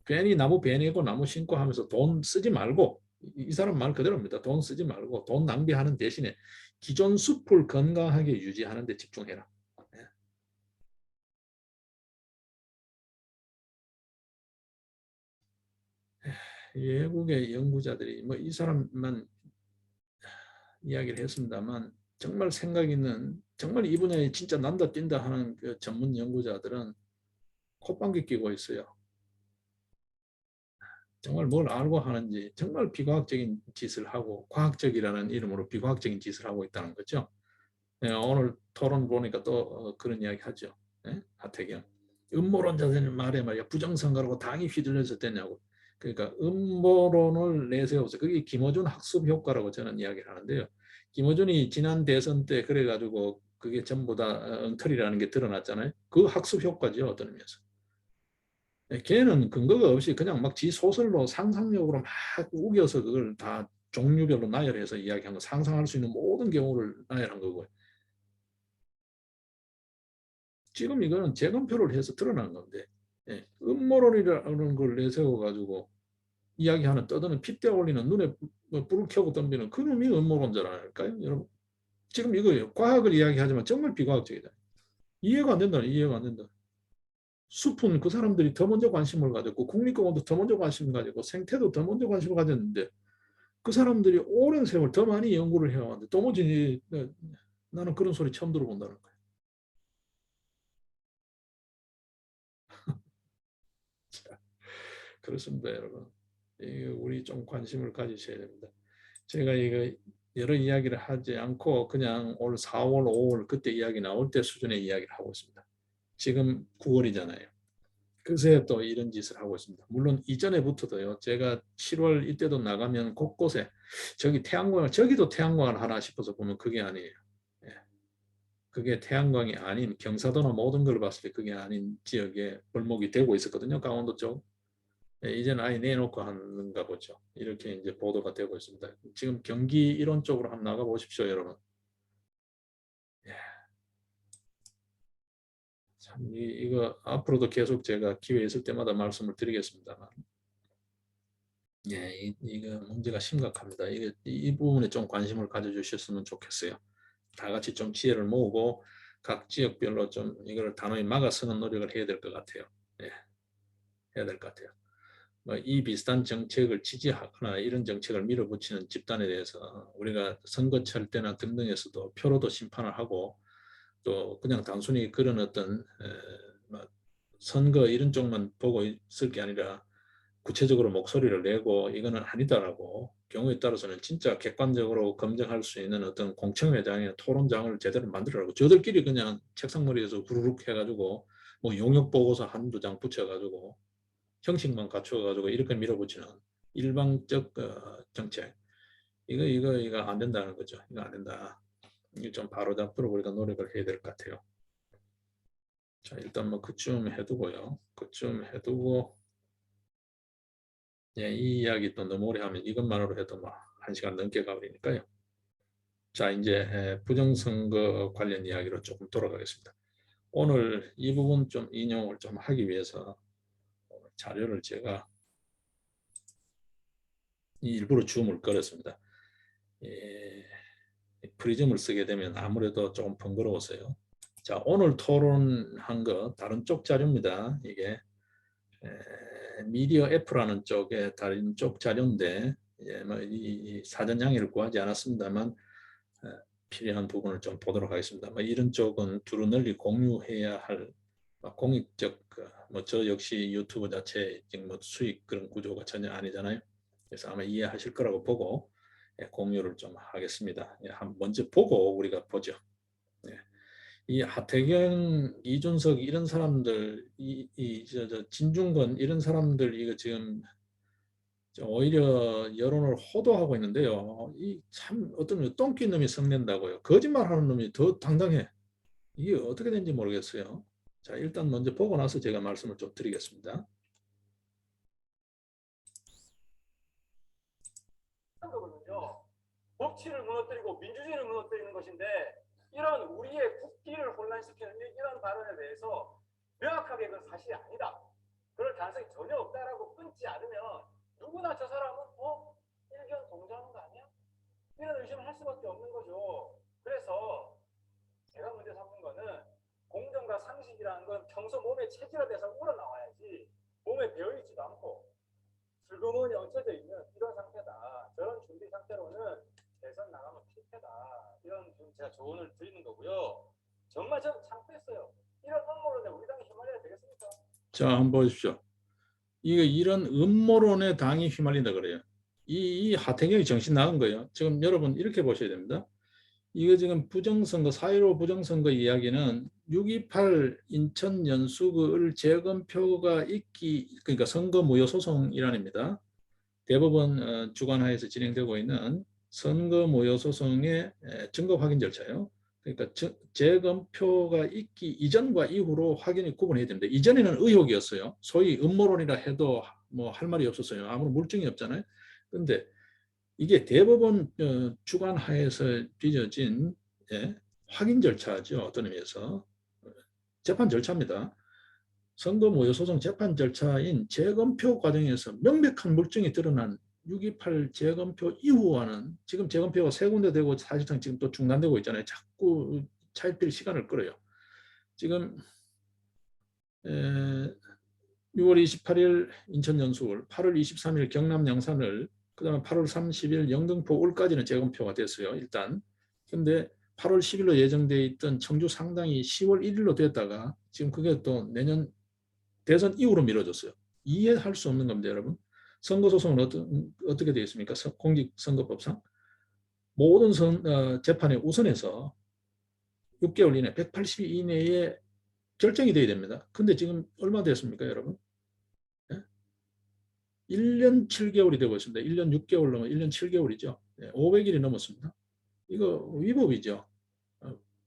괜히 나무 베내고 나무 심고 하면서 돈 쓰지 말고 이 사람 말 그대로입니다. 돈 쓰지 말고 돈 낭비하는 대신에 기존 숲을 건강하게 유지하는 데 집중해라. 예. 외국의 연구자들이 뭐 이 사람만 이야기를 했습니다만 정말 생각 있는 정말 이 분야에 진짜 난다 뛴다 하는 그 전문 연구자들은 콧방귀 끼고 있어요. 정말 뭘 알고 하는지 정말 비과학적인 짓을 하고 과학적이라는 이름으로 비과학적인 짓을 하고 있다는 거죠. 네, 오늘 토론 보니까 또 그런 이야기 하죠. 네? 하태경. 음모론자들 말에 말이야 부정선거라고 당이 휘둘려서 됐냐고. 그러니까 음모론을 내세워서 그게 김어준 학습 효과라고 저는 이야기를 하는데요. 김어준이 지난 대선 때 그래가지고 그게 전부 다 엉터리라는 게 드러났잖아요. 그 학습 효과죠, 어떤 의미에서. 걔는 근거가 없이 그냥 막 지 소설로 상상력으로 막 우겨서 그걸 다 종류별로 나열해서 이야기한 거 상상할 수 있는 모든 경우를 나열한 거고요. 지금 이거는 재검표를 해서 드러난 건데 음모론이라는 걸 내세워 가지고 이야기하는 떠드는 핏대 올리는 눈에 불을 켜고 덤비는 그놈이 음모론자라니까요, 여러분. 지금 이거예요. 과학을 이야기하지만 정말 비과학적이다. 이해가 안 된다. 이해가 안 된다. 숲은 그 사람들이 더 먼저 관심을 가졌고 국립공원도 더 먼저 관심을 가졌고 생태도 더 먼저 관심을 가졌는데 그 사람들이 오랜 세월 더 많이 연구를 해왔는데 도무지 나는 그런 소리 처음 들어본다는 거예요. 그렇습니다, 여러분. 우리 좀 관심을 가지셔야 됩니다. 제가 이거 여러 이야기를 하지 않고 그냥 올 4월, 5월 그때 이야기 나올 때 수준의 이야기를 하고 있습니다. 지금 9월이잖아요. 그새 또 이런 짓을 하고 있습니다. 물론 이전에부터도요. 제가 7월 이때도 나가면 곳곳에 저기 태양광, 저기도 태양광을 하나 싶어서 보면 그게 아니에요. 예. 그게 태양광이 아닌 경사도나 모든 걸 봤을 때 그게 아닌 지역에 벌목이 되고 있었거든요. 강원도 쪽. 예, 이제는 아예 내놓고 하는가 보죠. 이렇게 이제 보도가 되고 있습니다. 지금 경기 이런 쪽으로 한번 나가 보십시오, 여러분. 예. 참 이거 앞으로도 계속 제가 기회 있을 때마다 말씀을 드리겠습니다만, 예, 이거 문제가 심각합니다. 이 부분에 좀 관심을 가져주셨으면 좋겠어요. 다 같이 좀 지혜를 모으고 각 지역별로 좀 이걸 단호히 막아서는 노력을 해야 될 것 같아요. 예, 해야 될 것 같아요. 이 비슷한 정책을 지지하거나 이런 정책을 밀어붙이는 집단에 대해서 우리가 선거철 때나 등등에서도 표로도 심판을 하고 또 그냥 단순히 그런 어떤 뭐 선거 이런 쪽만 보고 있을 게 아니라 구체적으로 목소리를 내고 이거는 아니다라고 경우에 따라서는 진짜 객관적으로 검증할 수 있는 어떤 공청회장이나 토론장을 제대로 만들어라고 저들끼리 그냥 책상머리에서 후루룩 해가지고 뭐 용역 보고서 한두 장 붙여가지고 형식만 갖추어가지고 이렇게 밀어붙이는 일방적 정책 이거 안 된다는 거죠. 이거 안 된다. 이거 좀 바로잡도록 우리가 노력을 해야 될 것 같아요. 자, 일단 뭐 그쯤 해두고요. 그쯤 해두고 예, 이 이야기 또 너무 오래 하면 이것만으로 해도 뭐 1시간 넘게 가버리니까요. 자, 이제 부정선거 관련 이야기로 조금 돌아가겠습니다. 오늘 이 부분 좀 인용을 좀 하기 위해서 자료를 제가 일부러 줌을 걸었습니다. 예, 프리즘을 쓰게 되면 아무래도 조금 번거로워서요. 자, 오늘 토론한 거 다른 쪽 자료입니다. 이게 미디어 F라는 쪽에 다른 쪽 자료인데 예, 뭐 이 사전 양해를 구하지 않았습니다만 필요한 부분을 좀 보도록 하겠습니다. 뭐 이런 쪽은 두루 널리 공유해야 할 공익적 뭐 저 역시 유튜브 자체 뭐 수익 그런 구조가 전혀 아니잖아요. 그래서 아마 이해하실 거라고 보고 예, 공유를 좀 하겠습니다. 예, 먼저 보고 우리가 보죠. 예. 이 하태경, 이준석 이런 사람들, 저 진중권 이런 사람들 이거 지금 오히려 여론을 호도하고 있는데요. 이 참 어떤 똥끼 놈이 성낸다고요. 거짓말하는 놈이 더 당당해. 이게 어떻게 된지 모르겠어요. 자, 일단 먼저 보고 나서 제가 말씀을 좀 드리겠습니다. 거거든요. 법치를 무너뜨리고 민주주의를 무너뜨리는 것인데 이런 우리의 국기를 혼란시키는 이런 발언에 대해서 명확하게 그건 사실이 아니다. 그럴 가능성이 전혀 없다라고 끊지 않으면 누구나 저 사람은 일견 동정한 거 아니야? 이런 의심을 할 수밖에 없는 거죠. 그래서 제가 문제 삼는 거는 공정과 상식이라는 건 평소 몸에 체질화돼서 우러나와야지 몸에 배어있지도 않고 슬그머니 얹혀져 있는 이런 상태다. 저런 준비 상태로는 대선 나가면 실패다. 이런 제가 조언을 드리는 거고요. 정말 저는 창피했어요. 이런 음모론에 우리 당이 휘말려야 되겠습니까? 자, 한번 보십시오. 이런 음모론에 당이 휘말린다 그래요. 이 하태경이 정신 나간 거예요. 지금 여러분 이렇게 보셔야 됩니다. 이거 지금 부정선거, 4.15 부정선거 이야기는 6.28 인천 연수구을 재검표가 있기, 그러니까 선거무효소송이란입니다. 대법원 주관하에서 진행되고 있는 선거무효소송의 증거 확인 절차예요. 그러니까 재검표가 있기 이전과 이후로 확인이 구분해야 됩니다. 이전에는 의혹이었어요. 소위 음모론이라 해도 뭐 할 말이 없었어요. 아무런 물증이 없잖아요. 그런데 이게 대법원 주관하에서 빚어진 확인 절차죠. 어떤 의미에서 재판 절차입니다. 선거무효소송 재판 절차인 재검표 과정에서 명백한 물증이 드러난 6.28 재검표 이후와는 지금 재검표가 세 군데 되고 사실상 지금 또 중단되고 있잖아요. 자꾸 차일필 시간을 끌어요. 지금 6월 28일 인천 연수울, 8월 23일 경남 양산을, 그 다음에 8월 30일 영등포 울까지는 재검표가 됐어요. 일단. 근데 8월 10일로 예정되어 있던 청주 상당히 10월 1일로 됐다가 지금 그게 또 내년 대선 이후로 미뤄졌어요. 이해할 수 없는 겁니다, 여러분. 선거소송은 어떻게 되어 있습니까? 공직선거법상 모든 재판에 우선해서 6개월 이내, 180일 이내에 결정이 돼야 됩니다. 근데 지금 얼마 됐습니까, 여러분? 1년 7개월이 되고 있습니다. 1년 6개월 넘어 1년 7개월이죠. 500일이 넘었습니다. 이거 위법이죠.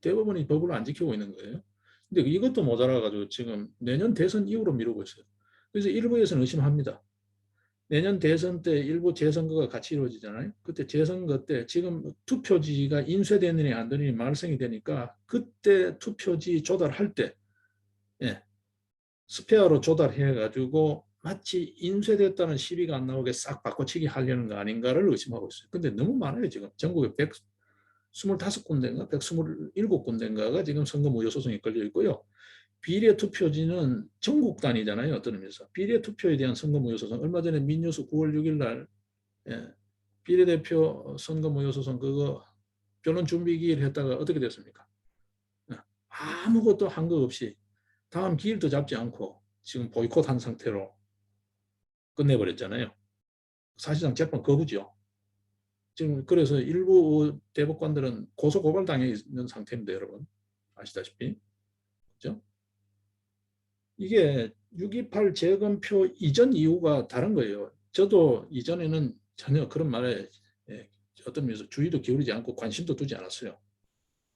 대법원이 법을 안 지키고 있는 거예요. 근데 이것도 모자라가지고 지금 내년 대선 이후로 미루고 있어요. 그래서 일부에서는 의심합니다. 내년 대선 때 일부 재선거가 같이 이루어지잖아요. 그때 재선거 때 지금 투표지가 인쇄되느니 안 되느니 말썽이 되니까 그때 투표지 조달할 때 스페어로 조달해가지고 마치 인쇄됐다는 시비가 안 나오게 싹 바꿔치기 하려는 거 아닌가를 의심하고 있어요. 근데 너무 많아요. 지금 전국에 125군데인가 127군데인가가 지금 선거무효소송이 걸려 있고요. 비례투표지는 전국 단위잖아요. 어떤 의미에서. 비례투표에 대한 선거무효소송. 얼마 전에 민뉴스 9월 6일 날 비례대표 선거무효소송 그거 변론 준비기일 했다가 어떻게 됐습니까? 아무것도 한 거 없이 다음 기일도 잡지 않고 지금 보이콧한 상태로 끝내버렸잖아요. 사실상 재판 거부죠. 지금 그래서 일부 대법관들은 고소 고발 당해 있는 상태입니다, 여러분. 아시다시피. 그죠? 이게 6.28 재검표 이전 이유가 다른 거예요. 저도 이전에는 전혀 그런 말에 어떤 면에서 주의도 기울이지 않고 관심도 두지 않았어요.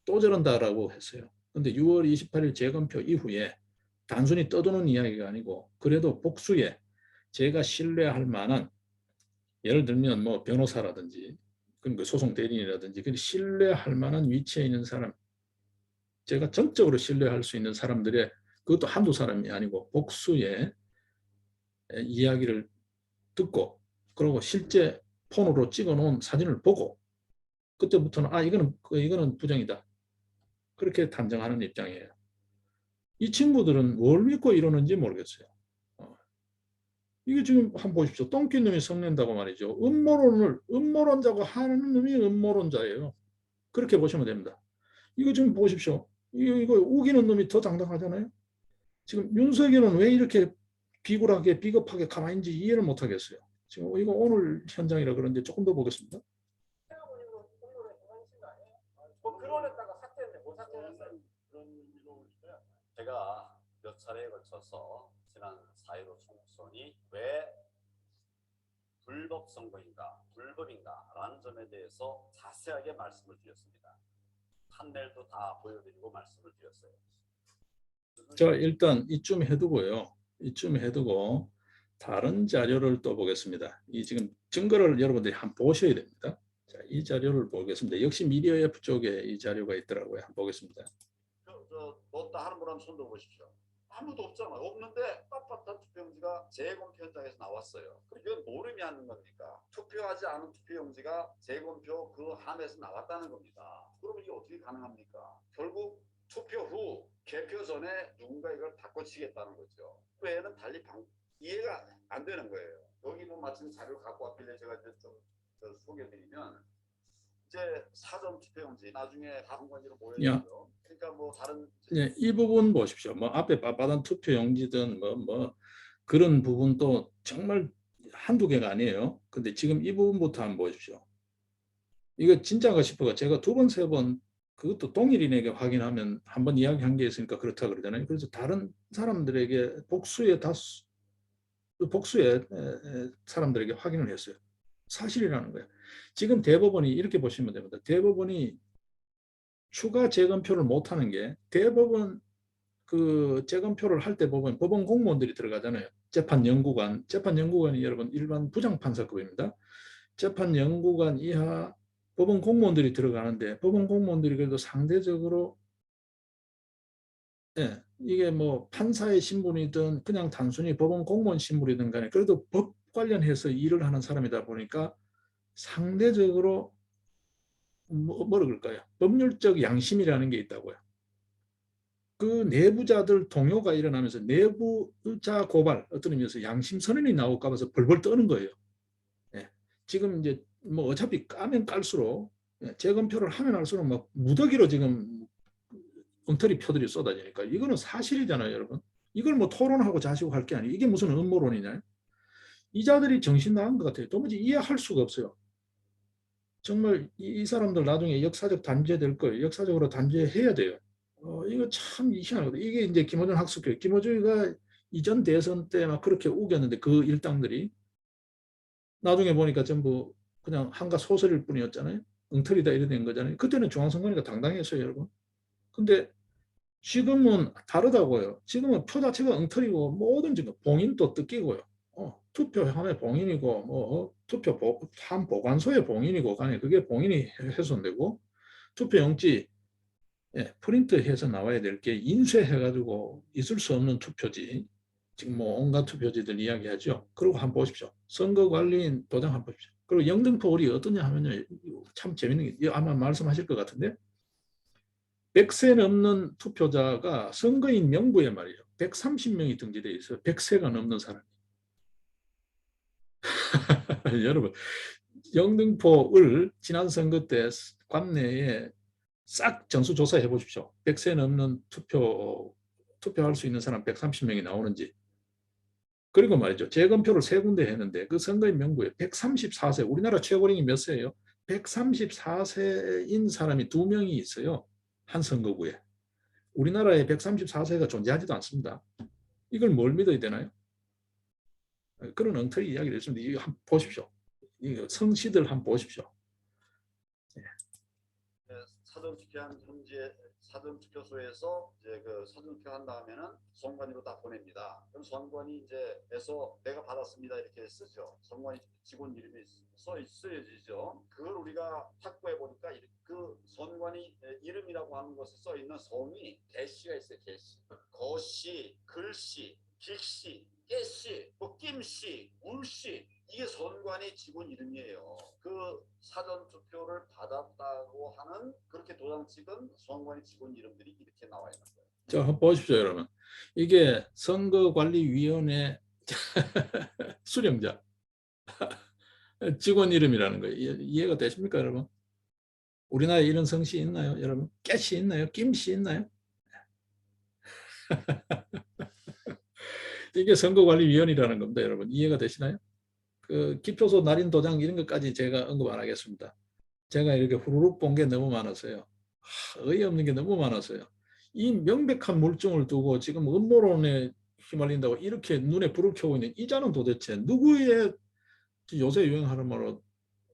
또 저런다라고 했어요. 근데 6월 28일 재검표 이후에 단순히 떠도는 이야기가 아니고 그래도 복수에 제가 신뢰할 만한, 예를 들면 뭐 변호사라든지 그러니까 소송 대리인이라든지 신뢰할 만한 위치에 있는 사람, 제가 전적으로 신뢰할 수 있는 사람들의, 그것도 한두 사람이 아니고 복수의 이야기를 듣고 그리고 실제 폰으로 찍어놓은 사진을 보고 그때부터는 이거는 부정이다, 그렇게 단정하는 입장이에요. 이 친구들은 뭘 믿고 이러는지 모르겠어요. 이게 지금 한번 보십시오. 똥낀 놈이 성낸다고 말이죠. 음모론자고 하는 놈이 음모론자예요. 그렇게 보시면 됩니다. 이거 지금 보십시오. 이거 우기는 놈이 더 당당하잖아요. 지금 윤석열은 왜 이렇게 비굴하게 비겁하게 가만히 있는지 이해를 못하겠어요. 지금 이거 오늘 현장이라 그런데 조금 더 보겠습니다. 뭐 그런에다가 삭제했네. 못 삭제했어요. 제가 몇 차례에 걸쳐서 지난 4.15 총선이 왜 불법 선거인가 불법인가 라는 점에 대해서 자세하게 말씀을 드렸습니다. 판넬도 다 보여드리고 말씀을 드렸어요. 자, 일단 이쯤 해두고요. 이쯤 해두고 다른 자료를 또 보겠습니다. 이 지금 증거를 여러분들이 한번 보셔야 됩니다. 자, 이 자료를 보겠습니다. 역시 미디어F 쪽에 이 자료가 있더라고요. 한번 보겠습니다. 넣었다 하는 분한 손 들어보십시오. 아무도 없잖아요. 없는데 빳빳한 투표용지가 재검표 현장에서 나왔어요. 그럼 이건 모름이 하는 겁니까? 투표하지 않은 투표용지가 재검표 그 함에서 나왔다는 겁니다. 그러면 이게 어떻게 가능합니까? 결국 투표 후 개표 전에 누군가 이걸 바꿔치겠다는 거죠. 그 외에는 달리 이해가 안 되는 거예요. 여기 뭐 마침 자료를 갖고 왔길래 제가 이제 좀 소개드리면 이제 사전 투표용지 나중에 다른 건지로 보여주죠. 그러니까 뭐 다른 이 부분 보십시오. 뭐 앞에 빳빳한 투표용지든 뭐 그런 부분도 정말 한두 개가 아니에요. 근데 지금 이 부분부터 한번 보십시오. 이거 진짜가 싶어가 제가 두 번, 세 번 그것도 동일인에게 확인하면 한 번 이야기한 게 있으니까 그렇다 그러잖아요. 그래서 다른 사람들에게 복수의 사람들에게 확인을 했어요. 사실이라는 거예요. 지금 대법원이 이렇게 보시면 됩니다. 대법원이 추가 재검표를 못하는 게 대법원 그 재검표를 할 때 보면 법원 공무원들이 들어가잖아요. 재판연구관이 여러분 일반 부장판사급입니다. 재판연구관 이하 법원 공무원들이 들어가는데 법원 공무원들이 그래도 상대적으로 이게 뭐 판사의 신분이든 그냥 단순히 법원 공무원 신분이든 간에 그래도 법 관련해서 일을 하는 사람이다 보니까 상대적으로 뭐라 그럴까요? 법률적 양심이라는 게 있다고요. 그 내부자들 동요가 일어나면서 내부자 고발, 어떤 의미에서 양심 선언이 나올까 봐서 벌벌 떠는 거예요. 지금 이제 뭐 어차피 까면 깔수록 재검표를 하면 할수록 막 무더기로 지금 엉터리 표들이 쏟아지니까 이거는 사실이잖아요, 여러분. 이걸 뭐 토론하고 자시고 할 게 아니에요. 이게 무슨 음모론이냐? 이 자들이 정신 나간 것 같아요. 도무지 이해할 수가 없어요. 정말 이 사람들 나중에 역사적 단죄될 거예요. 역사적으로 단죄해야 돼요. 이거 참 희한하거든요. 이게 이제 김어준 학습교육. 김어준이가 이전 대선 때 막 그렇게 우겼는데 그 일당들이 나중에 보니까 전부 그냥 한가 소설일 뿐이었잖아요. 엉터리다 이래 된 거잖아요. 그때는 중앙선관위가 당당했어요, 여러분. 근데 지금은 다르다고요. 지금은 표 자체가 엉터리고 뭐든지 봉인도 뜯기고요. 투표함의 봉인이고 뭐 투표함 보관소의 봉인이고 간에 그게 봉인이 훼손되고 투표용지 프린트해서 나와야 될 게 인쇄해가지고 있을 수 없는 투표지. 지금 뭐 온갖 투표지들 이야기하죠. 그리고 한번 보십시오. 선거관리인 도장 한번 보십시오. 그리고 영등포울이 어떠냐 하면요. 참 재밌는 게 아마 말씀하실 것 같은데 100세 넘는 투표자가 선거인 명부에 말이죠. 130명이 등재되어 있어요. 100세가 넘는 사람이. 여러분 영등포을 지난 선거 때 관내에 싹 정수 조사해 보십시오. 100세 넘는 투표할 수 있는 사람 130명이 나오는지. 그리고 말이죠. 재검표를 3군데 했는데 그 선거인 명부에 134세, 우리나라 최고령이 몇 세예요? 134세인 사람이 2명이 있어요. 한 선거구에. 우리나라에 134세가 존재하지도 않습니다. 이걸 뭘 믿어야 되나요? 그런 엉터리 이야기를 했습니다. 이거 한번 보십시오. 이거 성씨들 한번 보십시오. 사전투표한 현재 사전투표소에서 이제 그 사전투표한 다음에는 선관위로 다 보냅니다. 그럼 선관위 이제 에서 내가 받았습니다 이렇게 쓰죠. 선관위 직원 이름이 쓰여지죠. 그걸 우리가 확보해 보니까 그 선관위 이름이라고 하는 것에 써 있는 성이 개씨가 있어요. 개씨, 거씨, 글씨, 빅씨, 깨씨, 뭐 김씨, 울씨. 이게 선관위 직원 이름이에요. 그 사전투표를 받았다고 하는 그렇게 도장 찍은 선관위 직원 이름들이 이렇게 나와 있는 거예요. 자, 한번 보십시오, 여러분. 이게 선거관리위원회 수령자 직원 이름이라는 거예요. 이해가 되십니까, 여러분? 우리나라에 이런 성씨 있나요, 여러분? 깨씨 있나요? 김씨 있나요? 이게 선거관리위원이라는 겁니다, 여러분. 이해가 되시나요? 그 기표소 날인 도장 이런 것까지 제가 언급 안 하겠습니다. 제가 이렇게 후루룩 본 게 너무 많았어요. 어이없는 게 너무 많았어요. 이 명백한 물증을 두고 지금 음모론에 휘말린다고 이렇게 눈에 불을 켜고 있는 이자는 도대체 누구의, 요새 유행하는 말로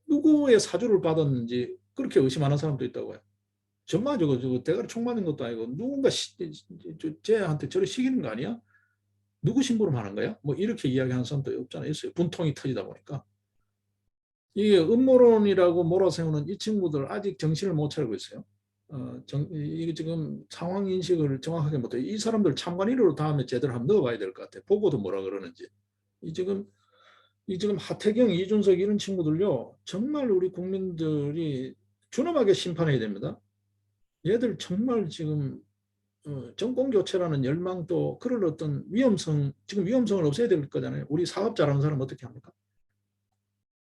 누구의 사주를 받았는지 그렇게 의심하는 사람도 있다고요. 정말 저거 대가리 총 맞는 것도 아니고 누군가 쟤한테 저를 시키는 거 아니야? 누구 심부름 하는 거야? 뭐 이렇게 이야기하는 사람도 없잖아요. 있어요. 분통이 터지다 보니까. 이게 음모론이라고 몰아세우는 이 친구들 아직 정신을 못 차리고 있어요. 이게 지금 상황 인식을 정확하게 못해요. 이 사람들 참관인으로 다음에 제대로 한번 넣어봐야 될 것 같아요. 보고도 뭐라 그러는지. 이 지금 하태경, 이준석 이런 친구들요. 정말 우리 국민들이 준엄하게 심판해야 됩니다. 얘들 정말 지금 정권 교체라는 열망도 그럴 어떤 위험성, 지금 위험성을 없애야 될 거잖아요. 우리 사업 잘하는 사람 어떻게 합니까?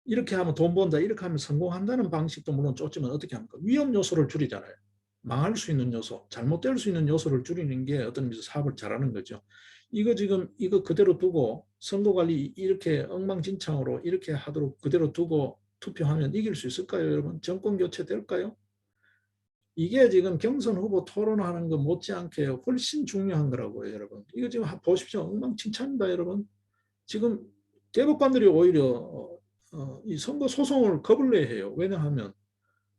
이렇게 하면 돈 번다, 이렇게 하면 성공한다는 방식도 물론 좋지만 어떻게 합니까? 위험 요소를 줄이잖아요. 망할 수 있는 요소, 잘못될 수 있는 요소를 줄이는 게 어떤 의미에서 사업을 잘하는 거죠. 이거 지금 이거 그대로 두고 선거관리 이렇게 엉망진창으로 이렇게 하도록 그대로 두고 투표하면 이길 수 있을까요, 여러분? 정권 교체 될까요? 이게 지금 경선 후보 토론하는 거 못지않게 훨씬 중요한 거라고요, 여러분. 이거 지금 보십시오. 엉망진창입니다, 여러분. 지금 대법관들이 오히려 이 선거 소송을 겁을 내야 해요. 왜냐하면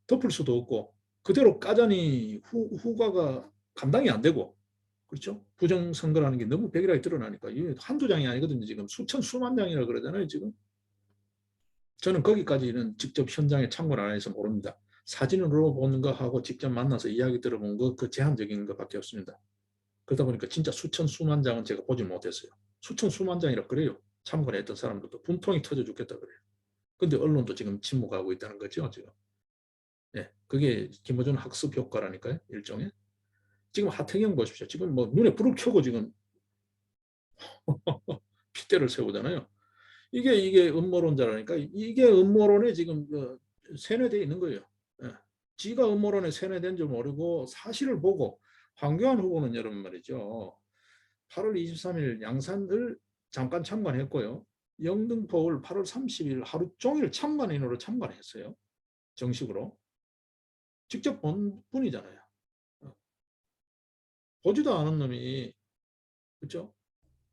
덮을 수도 없고 그대로 까자니 후과가 감당이 안 되고, 그렇죠? 부정선거라는 게 너무 백일하게 드러나니까 이게 한두 장이 아니거든요. 지금 수천 수만 장이라 그러잖아요, 지금. 저는 거기까지는 직접 현장에 참고를 안 해서 모릅니다. 사진으로 보는 거하고 직접 만나서 이야기 들어본 거 그 제한적인 것밖에 없습니다. 그러다 보니까 진짜 수천 수만 장은 제가 보지 못했어요. 수천 수만 장이라 그래요. 참고를 했던 사람들도 분통이 터져 죽겠다 그래요. 근데 언론도 지금 침묵하고 있다는 거죠, 지금. 예, 그게 김어준 학습 효과라니까요, 일종의. 지금 하태경 보십시오. 지금 뭐 눈에 불을 켜고 지금 핏대를 세우잖아요. 이게 음모론자라니까. 이게 음모론에 지금 세뇌되어 있는 거예요. 예. 지가 음모론에 세뇌된 줄 모르고 사실을 보고. 황교안 후보는 여러분 말이죠. 8월 23일 양산을 잠깐 참관했고요. 영등포를 8월 30일 하루 종일 참관인으로 참관했어요. 정식으로. 직접 본 분이잖아요. 보지도 않은 놈이, 그렇죠?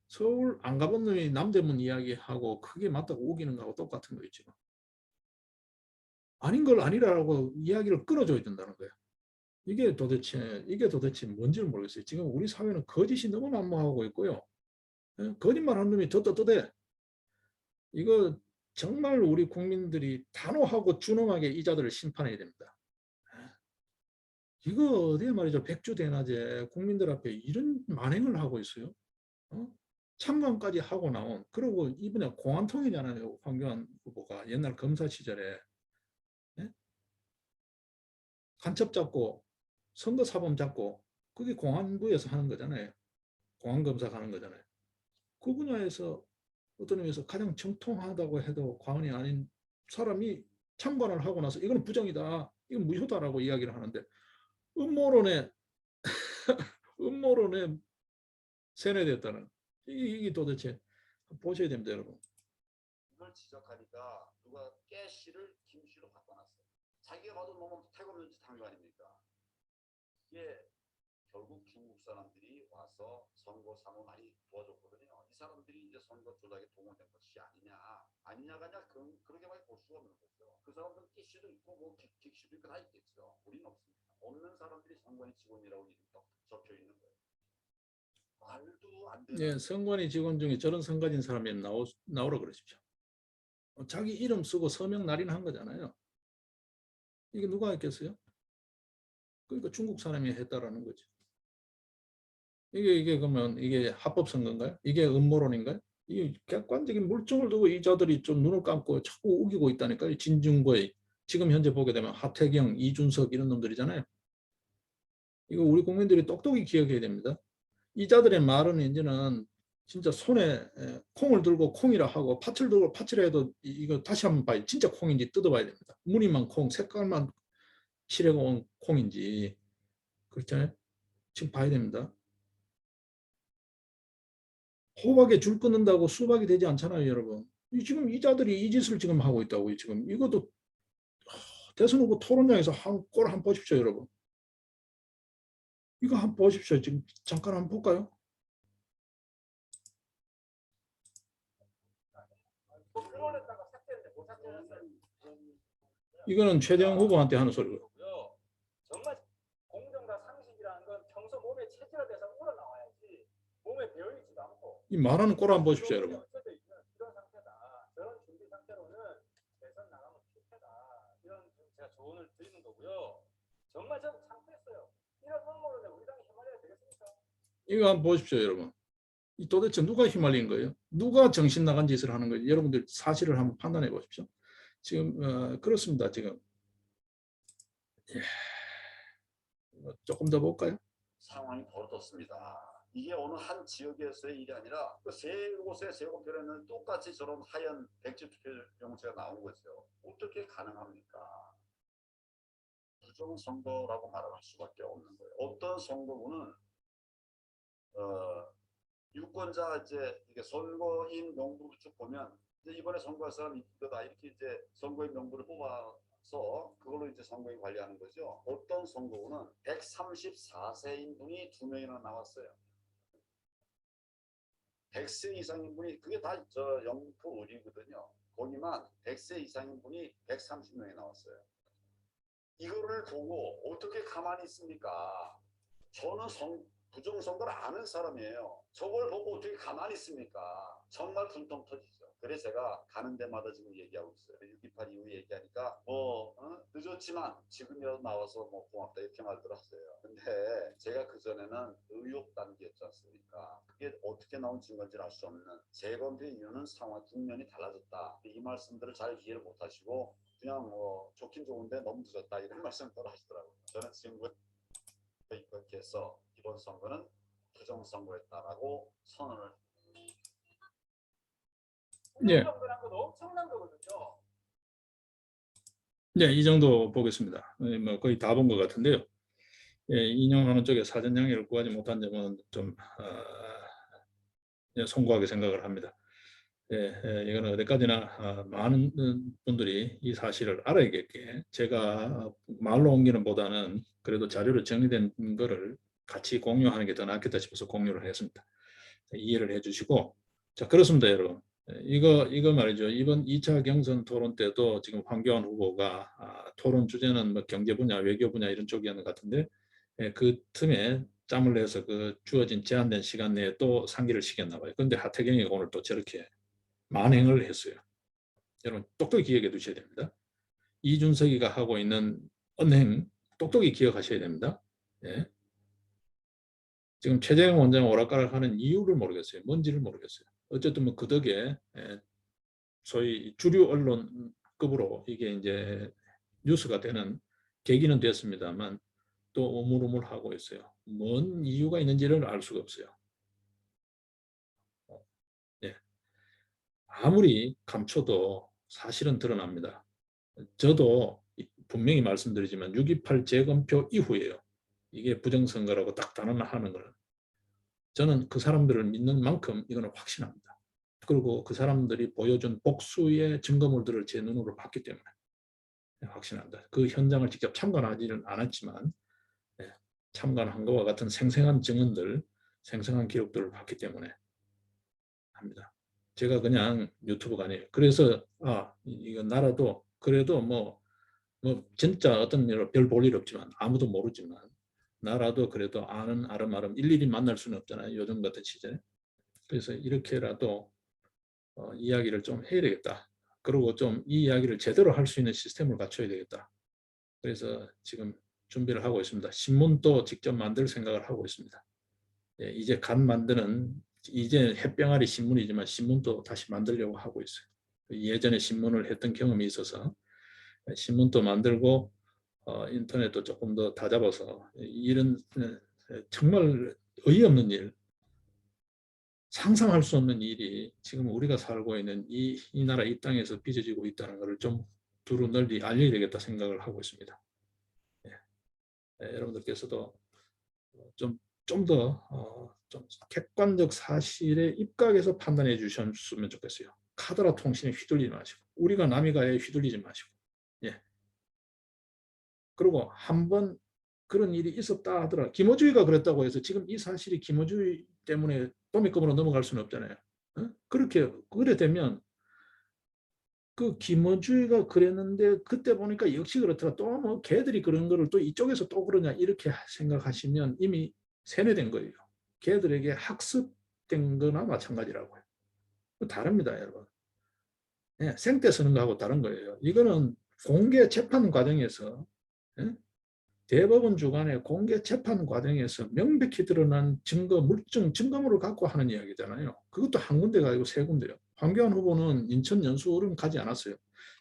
서울 안 가본 놈이 남대문 이야기하고 그게 맞다고 우기는 거하고 똑같은 거예요, 지금. 아닌 걸 아니라고 이야기를 끊어줘야 된다는 거예요. 이게 도대체 뭔지를 모르겠어요. 지금 우리 사회는 거짓이 너무 난무하고 있고요. 거짓말 한 놈이 더 떠대. 이거 정말 우리 국민들이 단호하고 준엄하게 이 자들을 심판해야 됩니다. 이거 어디에 말이죠. 백주대낮에 국민들 앞에 이런 만행을 하고 있어요. 참관까지 하고 나온. 그리고 이번에 공안통이잖아요. 황교안 후보가 옛날 검사 시절에 간첩 잡고 선거사범 잡고 그게 공안부에서 하는 거잖아요. 공안검사가 하는 거잖아요. 그 분야에서 어떤 의미에서 가장 정통하다고 해도 과언이 아닌 사람이 참관을 하고 나서 이건 부정이다, 이건 무효다라고 이야기를 하는데 음모론에 음모론에 세뇌됐다는 이게 도대체 보셔야 됩니다, 여러분. 이걸 지적하니까 누가 깨씨를 김씨로 바꿔놨어요. 자기가 봐도 너무 태고는 짓 한 거 아닙니까? 이게 결국 중국 사람들이 와서 선거 사무 많이 도와줬거든요. 이 사람들이 이제 선거 조작에 동원된 것이 아니냐가 아니라 그렇게밖에 볼 수가 없는 거죠. 그 사람들은 끼씨도 있고 뭐 객씨도 있고 다 있겠죠. 우리는 없습니다. 없는 사람들이 선관위 직원이라고 이름이 적혀 있는 거예요. 말도 안 되는. 예, 선관위 직원 중에 저런 성가진 사람이 나오라 그러십시오. 자기 이름 쓰고 서명 날인한 거잖아요. 이게 누가 했겠어요? 그러니까 중국 사람이 했다라는 거죠. 이게 그러면 이게 합법 선거인가요? 이게 음모론인가요? 이 객관적인 물증을 두고 이 자들이 좀 눈을 감고 자꾸 우기고 있다니까요. 진중권, 지금 현재 보게 되면 하태경, 이준석 이런 놈들이잖아요. 이거 우리 국민들이 똑똑히 기억해야 됩니다. 이 자들의 말은 이제는 진짜 손에 콩을 들고 콩이라 하고 팥을 들고 팥이라 해도 이거 다시 한번 봐야 진짜 콩인지 뜯어봐야 됩니다. 무늬만 콩, 색깔만 칠해온 콩인지 그렇잖아요. 지금 봐야 됩니다. 호박에 줄 끊는다고 수박이 되지 않잖아요, 여러분. 지금 이 자들이 이 짓을 지금 하고 있다고요. 지금 이것도 대선 후보 토론장에서 꼴 한번 보십시오, 여러분. 이거 한번 보십시오. 지금 잠깐 한번 볼까요? 이거는 최재형 후보한테 하는 소리고요. 정말 공정과 상식이라는 건 평소 몸에 체질화돼서 우러나와야지 몸에 배어있지도 않고. 이 말하는 꼴 한번 보십시오, 여러분. 이런 상태다. 저런 준비 상태로는 대선 나가면 실패다. 이런 제가 조언을 드리는 거고요. 정말 좀 창피했어요. 이런 음모론에 우리 당이 휘말려야 되겠습니까? 이거 한번 보십시오, 여러분. 이 도대체 누가 휘말린 거예요? 누가 정신 나간 짓을 하는 거예요? 여러분들 사실을 한번 판단해 보십시오. 지금 그렇습니다. 지금 조금 더 볼까요? 상황이 벌어졌습니다. 이게 어느 한 지역에서의 일이 아니라 그 세 곳의 세공표에는 똑같이 저런 하얀 백지 투표용지가 나온 거죠. 어떻게 가능합니까? 부정선거라고 말할 수밖에 없는 거예요. 어떤 선거구는 유권자 이게 선거인 명부를 쭉 보면 이번에 선거할 사람 이거다 이렇게 이제 선거인 명부를 뽑아서 그걸로 이제 선거인 관리하는 거죠. 어떤 선거구는 134세인 분이 2명이나 나왔어요. 100세 이상인 분이 그게 다 영토 의리거든요. 거기만 100세 이상인 분이 130명이 나왔어요. 이거를 보고 어떻게 가만히 있습니까? 저는 부정선거를 아는 사람이에요. 저걸 보고 어떻게 가만히 있습니까? 정말 분통 터지죠. 그래서 제가 가는 데마다 지금 얘기하고 있어요. 6.28 이후 얘기하니까 늦었지만 지금이라도 나와서 고맙다 이렇게 말들 하세요. 근데 제가 그전에는 의혹 단계였지 않습니까? 그게 어떻게 나온 증거인지 알 수 없는 재검표 이유는 상황 국면이 달라졌다. 이 말씀들을 잘 이해를 못하시고 그냥 좋긴 좋은데 너무 늦었다 이런 말씀을 하시더라고요. 저는 지금 이렇게 해서 이번 선거는 부정선거였다라고 선언을. 예. 엄청난 거거든요. 네, 이 정도 보겠습니다. 뭐 거의 다 본 것 같은데요. 예, 인용하는 쪽에 사전 양해를 구하지 못한 점은 좀 송구하게 생각을 합니다. 이거는 어디까지나 많은 분들이 이 사실을 알아야겠게 제가 말로 옮기는 보다는 그래도 자료로 정리된 거를 같이 공유하는 게 더 낫겠다 싶어서 공유를 했습니다. 이해를 해주시고 자 그렇습니다, 여러분. 이거 말이죠. 이번 2차 경선 토론 때도 지금 황교안 후보가 토론 주제는 뭐 경제 분야, 외교 분야 이런 쪽이었는 것 같은데 그 틈에 짬을 내서 그 주어진 제한된 시간 내에 또 상기를 시켰나 봐요. 그런데 하태경이 오늘 또 저렇게 만행을 했어요. 여러분 똑똑히 기억해 두셔야 됩니다. 이준석이가 하고 있는 언행 똑똑히 기억하셔야 됩니다. 예. 지금 최재형 원장 오락가락하는 이유를 모르겠어요. 뭔지를 모르겠어요. 어쨌든 뭐 그 덕에 소위 주류 언론급으로 이게 이제 뉴스가 되는 계기는 됐습니다만 또 우물우물하고 있어요. 뭔 이유가 있는지를 알 수가 없어요. 예. 아무리 감춰도 사실은 드러납니다. 저도 분명히 말씀드리지만 6.28 재검표 이후에요. 이게 부정선거라고 딱 단언하는 거는 저는 그 사람들을 믿는 만큼 이거는 확신합니다. 그리고 그 사람들이 보여준 복수의 증거물들을 제 눈으로 봤기 때문에 확신합니다. 그 현장을 직접 참관하지는 않았지만 참관한 것과 같은 생생한 증언들, 생생한 기록들을 봤기 때문에 합니다. 제가 그냥 유튜브가 아니에요. 그래서 이거 나라도 그래도 뭐 진짜 어떤 일로 별 볼 일 없지만 아무도 모르지만 나라도 그래도 아는 아름아름 일일이 만날 수는 없잖아요. 요즘 같은 시절에. 그래서 이렇게라도 이야기를 좀 해야 되겠다. 그리고 좀 이 이야기를 제대로 할 수 있는 시스템을 갖춰야 되겠다. 그래서 지금 준비를 하고 있습니다. 신문도 직접 만들 생각을 하고 있습니다. 이제 갓 만드는 이제 햇병아리 신문이지만 신문도 다시 만들려고 하고 있어요. 예전에 신문을 했던 경험이 있어서 신문도 만들고 인터넷도 조금 더 다잡아서 이런 정말 어이없는 일, 상상할 수 없는 일이 지금 우리가 살고 있는 이 나라 이 땅에서 빚어지고 있다는 것을 좀 두루 널리 알려야 되겠다 생각을 하고 있습니다. 여러분들께서도 좀 더 좀 객관적 사실에 입각해서 판단해 주셨으면 좋겠어요. 카더라 통신에 휘둘리지 마시고 우리가 남이 가에 휘둘리지 마시고 그리고 한번 그런 일이 있었다 하더라. 김어주의가 그랬다고 해서 지금 이 사실이 김어주의 때문에 도미급으로 넘어갈 수는 없잖아요. 그래 되면 그 김어주의가 그랬는데 그때 보니까 역시 그렇더라. 또 뭐 걔들이 그런 거를 또 이쪽에서 또 그러냐 이렇게 생각하시면 이미 세뇌된 거예요. 걔들에게 학습된 거나 마찬가지라고요. 다릅니다, 여러분. 생떼 쓰는 거하고 다른 거예요. 이거는 공개 재판 과정에서 대법원 주관의 공개 재판 과정에서 명백히 드러난 증거, 물증, 증거물을 갖고 하는 이야기잖아요. 그것도 한 군데가 아니고 세 군데요. 황교안 후보는 인천 연수을은 가지 않았어요.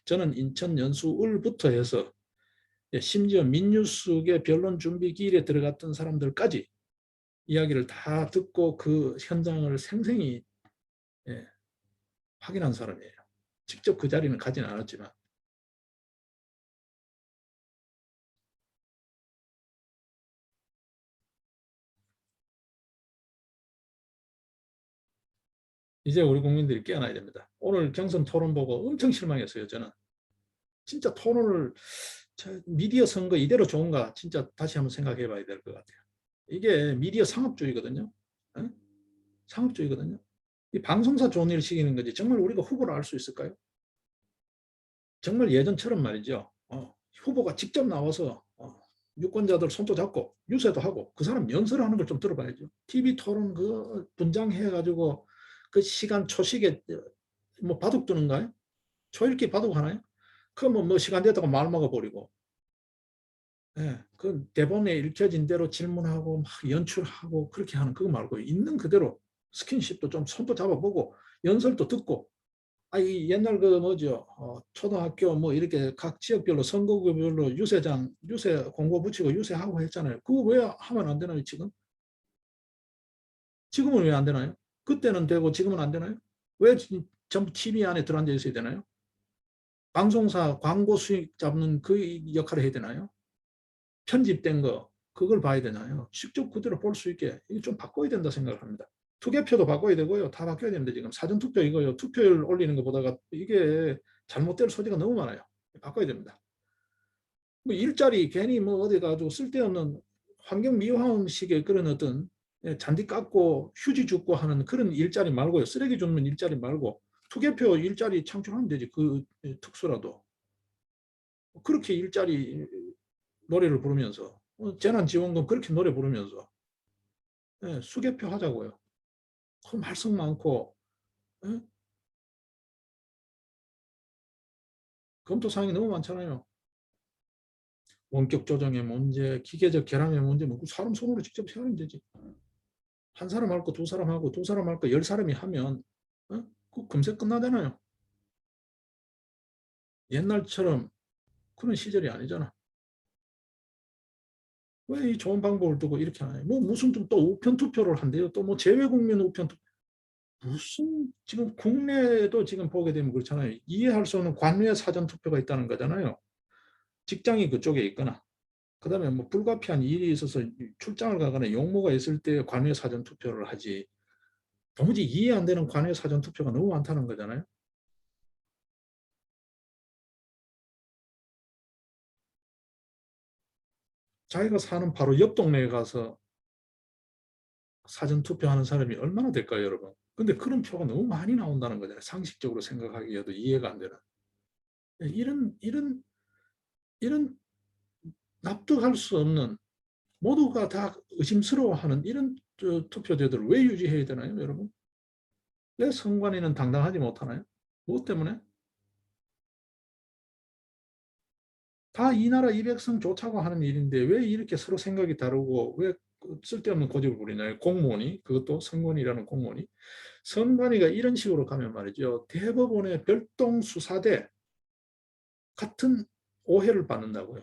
저는 인천 연수을부터 해서 심지어 민뉴스의 변론 준비 기일에 들어갔던 사람들까지 이야기를 다 듣고 그 현장을 생생히 확인한 사람이에요. 직접 그 자리는 가지는 않았지만. 이제 우리 국민들이 깨어나야 됩니다. 오늘 경선 토론 보고 엄청 실망했어요. 저는 진짜 토론을 미디어 선거 이대로 좋은가 진짜 다시 한번 생각해 봐야 될 것 같아요. 이게 미디어 상업주의거든요. 상업주의거든요. 이 방송사 좋은 일을 시키는 거지 정말 우리가 후보를 알 수 있을까요? 정말 예전처럼 말이죠. 후보가 직접 나와서 유권자들 손도 잡고 유세도 하고 그 사람 연설하는 걸 좀 들어봐야죠. TV 토론 그 분장해가지고 그 시간 초식에 뭐 바둑 두는가요? 초읽기 바둑 하나요? 그러면 뭐 시간 됐다고 말 먹어버리고 그 대본에 읽혀진 대로 질문하고 막 연출하고 그렇게 하는 그거 말고 있는 그대로 스킨십도 좀 손도 잡아보고 연설도 듣고 이 옛날 그 뭐죠 초등학교 뭐 이렇게 각 지역별로 선거구별로 유세장 유세 공고 붙이고 유세하고 했잖아요. 그거 왜 하면 안 되나요 지금? 지금은 왜 안 되나요? 그때는 되고 지금은 안 되나요? 왜 전부 TV 안에 들어앉아 있어야 되나요? 방송사 광고 수익 잡는 그 역할을 해야 되나요? 편집된 거 그걸 봐야 되나요? 직접 그대로 볼 수 있게 이거 좀 바꿔야 된다 생각을 합니다. 투개표도 바꿔야 되고요. 다 바뀌어야 되는데 지금 사전투표 이거요. 투표율 올리는 것보다가 이게 잘못될 소지가 너무 많아요. 바꿔야 됩니다. 뭐 일자리 괜히 뭐 어디 가지고 쓸데없는 환경 미화음식의 그런 어떤 잔디 깎고 휴지 줍고 하는 그런 일자리 말고요. 쓰레기 줍는 일자리 말고 투개표 일자리 창출하면 되지. 그 특수라도. 그렇게 일자리 노래를 부르면서 재난지원금 그렇게 노래 부르면서 수개표 하자고요. 그 말씀 많고 검토사항이 너무 많잖아요. 원격 조정의 문제, 기계적 결함의 문제, 뭐 사람 손으로 직접 해하면 되지. 한 사람 할 거 두 사람 하고 두 사람 할 거 10사람이 하면 그 금세 끝나잖아요. 옛날처럼 그런 시절이 아니잖아. 왜 이 좋은 방법을 두고 이렇게 하나요? 뭐 무슨 또 우편 투표를 한대요. 또 뭐 재외국민 우편 투표. 무슨 지금 국내에도 지금 보게 되면 그렇잖아요. 이해할 수 없는 관외 사전 투표가 있다는 거잖아요. 직장이 그쪽에 있거나 그다음에 뭐 불가피한 일이 있어서 출장을 가거나 용무가 있을 때 관외 사전 투표를 하지. 도무지 이해 안 되는 관외 사전 투표가 너무 많다는 거잖아요. 자기가 사는 바로 옆 동네에 가서 사전 투표하는 사람이 얼마나 될까요, 여러분? 근데 그런 표가 너무 많이 나온다는 거잖아요. 상식적으로 생각하기에도 이해가 안 되는. 이런 납득할 수 없는, 모두가 다 의심스러워하는 이런 투표제도를 왜 유지해야 되나요, 여러분? 왜 선관위는 당당하지 못하나요? 무엇 때문에? 다 이 나라 이 백성 좋자고 하는 일인데 왜 이렇게 서로 생각이 다르고 왜 쓸데없는 고집을 부리나요? 공무원이, 그것도 선관위라는 공무원이. 선관위가 이런 식으로 가면 말이죠. 대법원의 별동 수사대 같은 오해를 받는다고요.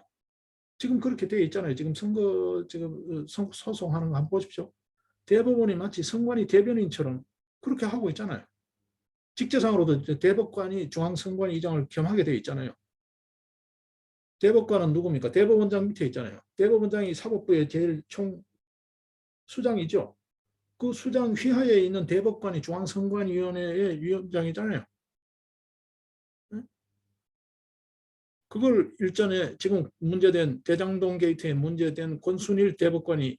지금 그렇게 되어 있잖아요. 지금 선거 지금 소송하는 거 한번 보십시오. 대법원이 마치 선관위 대변인처럼 그렇게 하고 있잖아요. 직제상으로도 대법관이 중앙선관위장을 겸하게 되어 있잖아요. 대법관은 누굽니까? 대법원장 밑에 있잖아요. 대법원장이 사법부의 제일 총수장이죠. 그 수장 휘하에 있는 대법관이 중앙선관위원회의 위원장이잖아요. 그걸 일전에 지금 문제된 대장동 게이트에 문제된 권순일 대법관이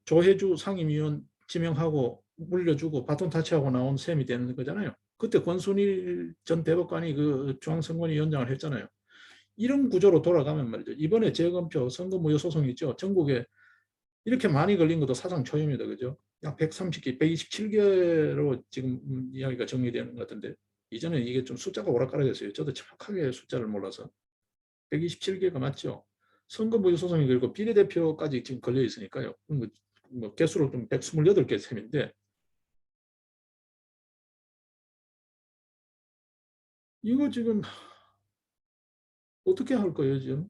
조혜주 상임위원 지명하고 물려주고 바톤 타치하고 나온 셈이 되는 거잖아요. 그때 권순일 전 대법관이 그 중앙선관위원장을 했잖아요. 이런 구조로 돌아가면 말이죠. 이번에 재검표 선거무효 소송이 있죠. 전국에 이렇게 많이 걸린 것도 사상 초유입니다. 그죠? 약 130개, 127개로 지금 이야기가 정리되는 것 같은데 이전에 이게 좀 숫자가 오락가락했어요. 저도 정확하게 숫자를 몰라서. 127개가 맞죠. 선거무효 소송이 그리고 비례대표까지 지금 걸려 있으니까요. 뭐 개수로 좀 128개 셈인데 이거 지금 어떻게 할 거예요, 지금?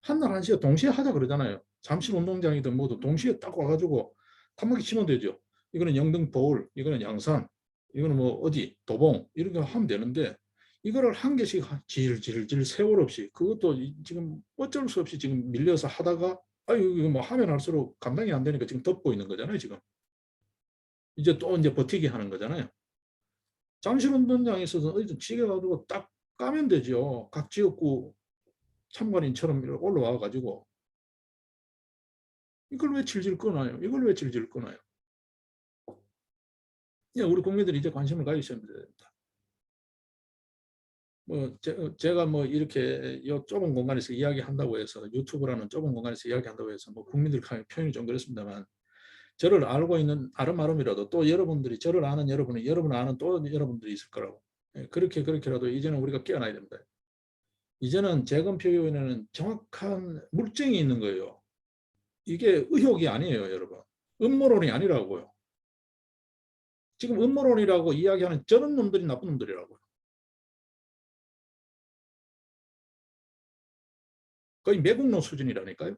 한날 한시에 동시에 하자 그러잖아요. 잠실 운동장이든 뭐든 동시에 딱 와가지고 단막이 치면 되죠. 이거는 영등 보울, 이거는 양산, 이거는 뭐 어디 도봉 이렇게 하면 되는데 이거를 한 개씩 질질질 세월 없이 그것도 지금 어쩔 수 없이 지금 밀려서 하다가 아유 이거 뭐 하면 할수록 감당이 안 되니까 지금 덮고 있는 거잖아요. 지금 이제 또 이제 버티기 하는 거잖아요. 잠실 운동장에 있어서 어디 지게 가지고 딱 까면 되죠. 각 지역구 참관인처럼 올라와 가지고 이걸 왜 질질 끄나요? 이걸 왜 질질 끄나요? 예, 우리 국민들이 이제 관심을 가지셔야 됩니다. 뭐 제가 뭐 이렇게 요 좁은 공간에서 이야기한다고 해서 유튜브라는 좁은 공간에서 이야기한다고 해서 뭐 국민들 표현이 좀 그렇습니다만 저를 알고 있는 아름아름이라도 또 여러분들이 저를 아는 여러분이 여러분 아는 또 여러분들이 있을 거라고. 예, 그렇게라도 이제는 우리가 깨어나야 됩니다. 이제는 재검표위원회는 정확한 물증이 있는 거예요. 이게 의혹이 아니에요, 여러분. 음모론이 아니라고요. 지금 음모론이라고 이야기하는 저런 놈들이 나쁜 놈들이라고요. 거의 매국노 수준이라니까요.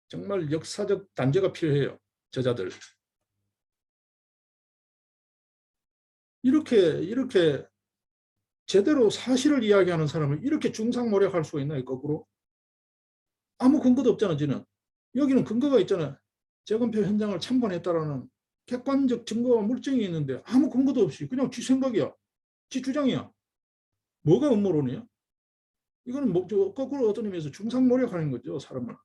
정말 역사적 단죄가 필요해요. 저자들. 이렇게 제대로 사실을 이야기하는 사람을 이렇게 중상모략할 수가 있나요? 거꾸로? 아무 근거도 없잖아, 지는. 여기는 근거가 있잖아. 재검표 현장을 참관했다라는 객관적 증거와 물증이 있는데 아무 근거도 없이 그냥 지 생각이야. 지 주장이야. 뭐가 음모론이야? 이거는 뭐, 거꾸로 어떤 의미에서 중상모략하는 거죠, 사람을.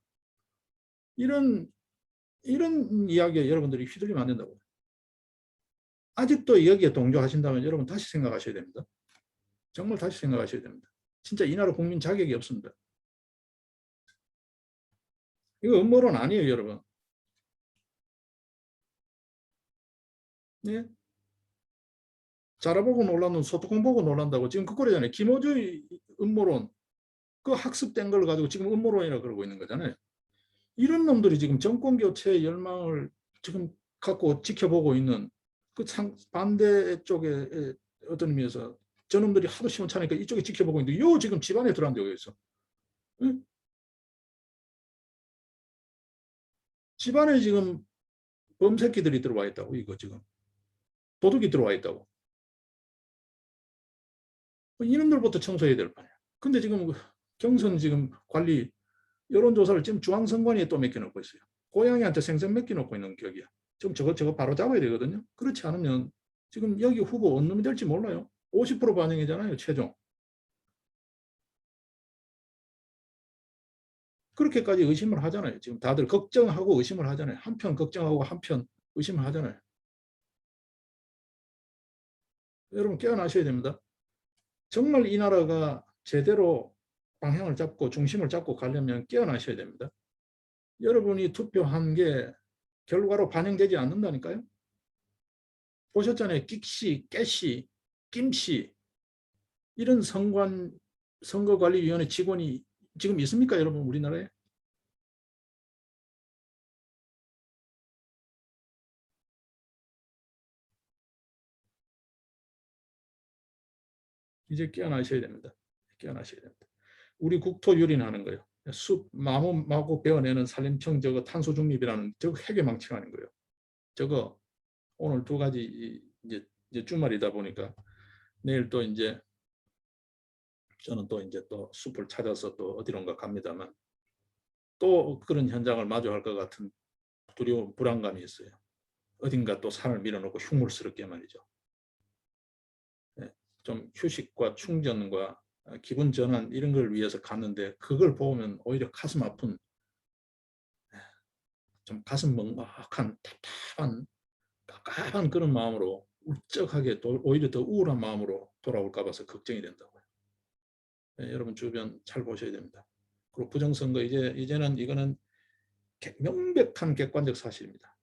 이런 이야기에 여러분들이 휘둘리면 안 된다고. 아직도 여기에 동조하신다면 여러분 다시 생각하셔야 됩니다. 정말 다시 생각하셔야 됩니다. 진짜 이 나라 국민 자격이 없습니다. 이거 음모론 아니에요, 여러분. 네? 자라보고 놀라는 소뚜껑 보고 놀란다고 지금 그 꼴이잖아요. 김어준의 음모론, 그 학습된 걸 가지고 지금 음모론이라고 그러고 있는 거잖아요. 이런 놈들이 지금 정권교체의 열망을 지금 갖고 지켜보고 있는 그 반대 쪽에 어떤 의미에서 저놈들이 하도 시원찮으니까 이쪽에 지켜보고 있는데 요 지금 집안에 들어앉아 있어. 응? 집안에 지금 범새끼들이 들어와 있다고. 이거 지금 도둑이 들어와 있다고. 이놈들부터 청소해야 될 판이야. 근데 지금 경선 지금 관리 여론조사를 지금 중앙선관위에 또 맡겨놓고 있어요. 고양이한테 생선 맡겨놓고 있는 격이야. 지금 저거 바로 잡아야 되거든요. 그렇지 않으면 지금 여기 후보 어느 놈이 될지 몰라요. 50% 반영이잖아요, 최종. 그렇게까지 의심을 하잖아요. 지금 다들 걱정하고 의심을 하잖아요. 한편 걱정하고 한편 의심을 하잖아요. 여러분 깨어나셔야 됩니다. 정말 이 나라가 제대로 방향을 잡고 중심을 잡고 가려면 깨어나셔야 됩니다. 여러분이 투표한 게 결과로 반영되지 않는다니까요. 보셨잖아요. 끽씨, 깨씨, 김씨 이런 선거관리위원회 직원이 지금 있습니까, 여러분 우리나라에? 이제 깨어나셔야 됩니다. 깨어나셔야 됩니다. 우리 국토 유린하는 거예요. 숲 마구 베어내는 산림청 저거 탄소 중립이라는 저거 해괴망측하는 거예요. 저거 오늘 두 가지 이제 주말이다 보니까 내일 또 이제 저는 또 이제 또 숲을 찾아서 또 어디론가 갑니다만 또 그런 현장을 마주할 것 같은 두려운 불안감이 있어요. 어딘가 또 산을 밀어놓고 흉물스럽게 말이죠. 네, 좀 휴식과 충전과 기분 전환 이런 걸 위해서 갔는데 그걸 보면 오히려 가슴 아픈 좀 가슴 먹먹한 답답한 깝깝한 그런 마음으로 울적하게 오히려 더 우울한 마음으로 돌아올까 봐서 걱정이 된다고요. 네, 여러분 주변 잘 보셔야 됩니다. 그리고 부정선거 이제는 이거는 명백한 객관적 사실입니다.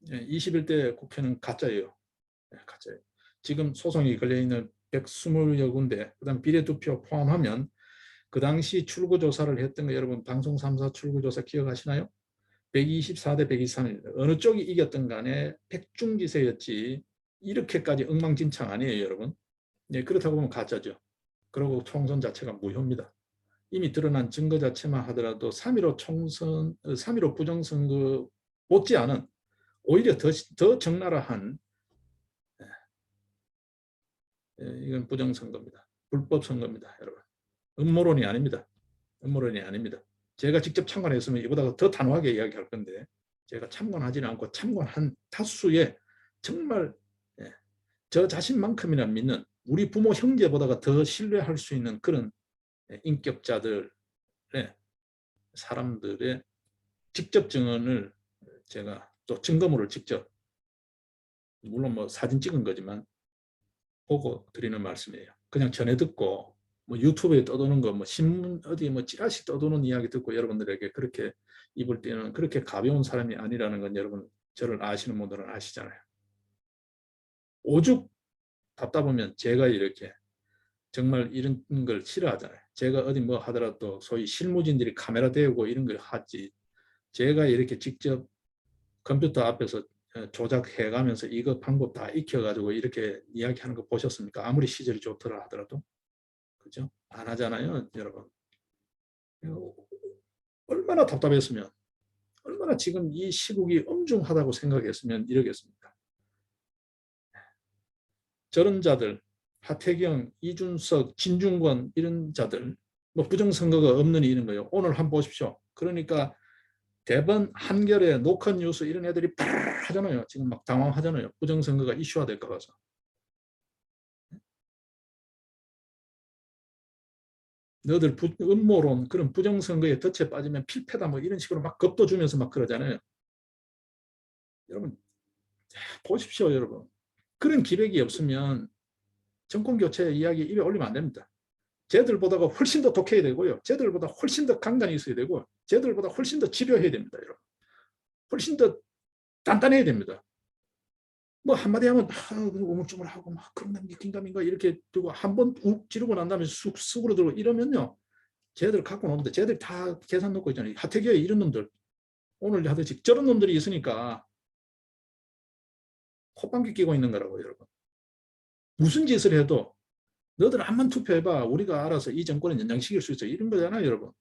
21대 국회는 가짜예요. 가짜예요. 지금 소송이 걸려있는 120여 군데 그다음 비례투표 포함하면 그 당시 출구조사를 했던 거 여러분 방송 3사 출구조사 기억하시나요? 124대 123입니다. 어느 쪽이 이겼든 간에 백중지세였지 이렇게까지 엉망진창 아니에요, 여러분. 네, 그렇다고 보면 가짜죠. 그리고 총선 자체가 무효입니다. 이미 드러난 증거 자체만 하더라도 3.15 부정선거 못지않은 오히려 더 적나라한 이건 부정선거입니다. 불법 선거입니다, 여러분. 음모론이 아닙니다. 음모론이 아닙니다. 제가 직접 참관했으면 이보다 더 단호하게 이야기할 건데 제가 참관하지는 않고 참관한 다수의 정말 저 자신만큼이나 믿는 우리 부모 형제보다가 더 신뢰할 수 있는 그런 인격자들의 사람들의 직접 증언을 제가 또 증거물을 직접 물론 뭐 사진 찍은 거지만 보고 드리는 말씀이에요. 그냥 전해 듣고 뭐 유튜브에 떠도는 거, 뭐 신문 어디 뭐 찌라시 떠도는 이야기 듣고 여러분들에게 그렇게 입을 떼는 그렇게 가벼운 사람이 아니라는 건 여러분 저를 아시는 분들은 아시잖아요. 오죽 답답하면 제가 이렇게 정말 이런 걸 싫어하잖아요. 제가 어디 뭐 하더라도 소위 실무진들이 카메라 대고 이런 걸 하지 제가 이렇게 직접 컴퓨터 앞에서 조작해가면서 이거 방법 다 익혀가지고 이렇게 이야기하는 거 보셨습니까? 아무리 시절이 좋더라 하더라도. 그죠? 안 하잖아요, 여러분. 얼마나 답답했으면, 얼마나 지금 이 시국이 엄중하다고 생각했으면 이러겠습니까? 저런 자들, 하태경, 이준석, 진중권 이런 자들, 뭐 부정선거가 없는 이런 거예요. 오늘 한번 보십시오. 그러니까 대번 한겨레 노컷뉴스 이런 애들이 하잖아요. 지금 막 당황하잖아요. 부정선거가 이슈화 될까 봐서. 너들 음모론 그런 부정선거에 덫에 빠지면 필패다 뭐 이런 식으로 막 겁도 주면서 막 그러잖아요. 여러분 보십시오, 여러분. 그런 기백이 없으면 정권교체 이야기 입에 올리면 안 됩니다. 쟤들보다가 훨씬 더 독해야 되고요. 쟤들보다 훨씬 더 강단이 있어야 되고 쟤들보다 훨씬 더 집요해야 됩니다. 여러분. 훨씬 더 단단해야 됩니다. 뭐 한마디 하면 우물쭈물하고 막 그런 긴가민가 이렇게 두고 한번 욱 지르고 난 다음에 쑥 수그러들고 이러면요. 쟤들 갖고 노는데 쟤들 다 계산 놓고 있잖아요. 하태경에 이런 놈들 오늘 하듯이 저런 놈들이 있으니까 콧방귀 끼고 있는 거라고 여러분. 무슨 짓을 해도 너들 한번 투표해봐. 우리가 알아서 이 정권을 연장시킬 수 있어. 이런 거잖아요, 여러분.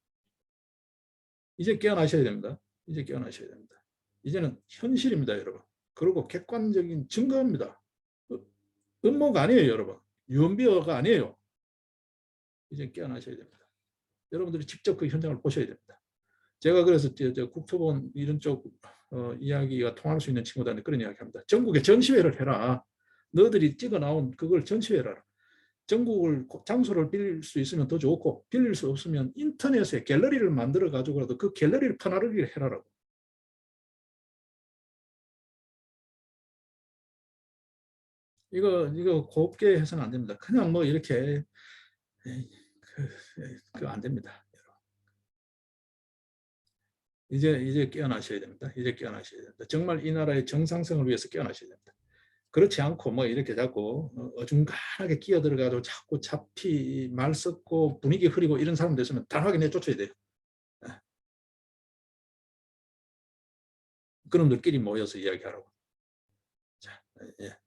이제 깨어나셔야 됩니다. 이제 깨어나셔야 됩니다. 이제는 현실입니다, 여러분. 그리고 객관적인 증거입니다. 음모가 아니에요, 여러분. 유언비어가 아니에요. 이제 깨어나셔야 됩니다. 여러분들이 직접 그 현장을 보셔야 됩니다. 제가 그래서 저 국토본 이런 쪽 이야기가 통할 수 있는 친구들한테 그런 이야기합니다. 전국에 전시회를 해라. 너희들이 찍어 나온 그걸 전시회를 하라. 전국을 장소를 빌릴 수 있으면 더 좋고 빌릴 수 없으면 인터넷에 갤러리를 만들어 가지고라도 그 갤러리를 퍼나르기를 해라라고. 이거 곱게 해서는 안 됩니다. 그냥 뭐 이렇게 그 안 됩니다. 이제 깨어나셔야 됩니다. 이제 깨어나셔야 됩니다. 정말 이 나라의 정상성을 위해서 깨어나셔야 됩니다. 그렇지 않고 뭐 이렇게 자꾸 어중간하게 끼어들어가지고 자꾸 잡히 말 섞고 분위기 흐리고 이런 사람들 있으면 단호하게 내쫓아야 돼요. 그놈들끼리 모여서 이야기하라고. 자, 예.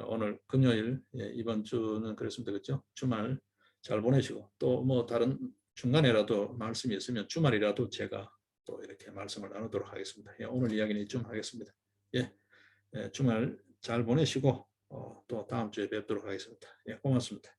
오늘 금요일 이번 주는 그랬으면 되겠죠. 주말 잘 보내시고 또 뭐 다른 중간에라도 말씀이 있으면 주말이라도 제가 또 이렇게 말씀을 나누도록 하겠습니다. 예, 오늘 이야기는 이쯤 하겠습니다. 예, 주말 잘 보내시고 또 다음 주에 뵙도록 하겠습니다. 예, 고맙습니다.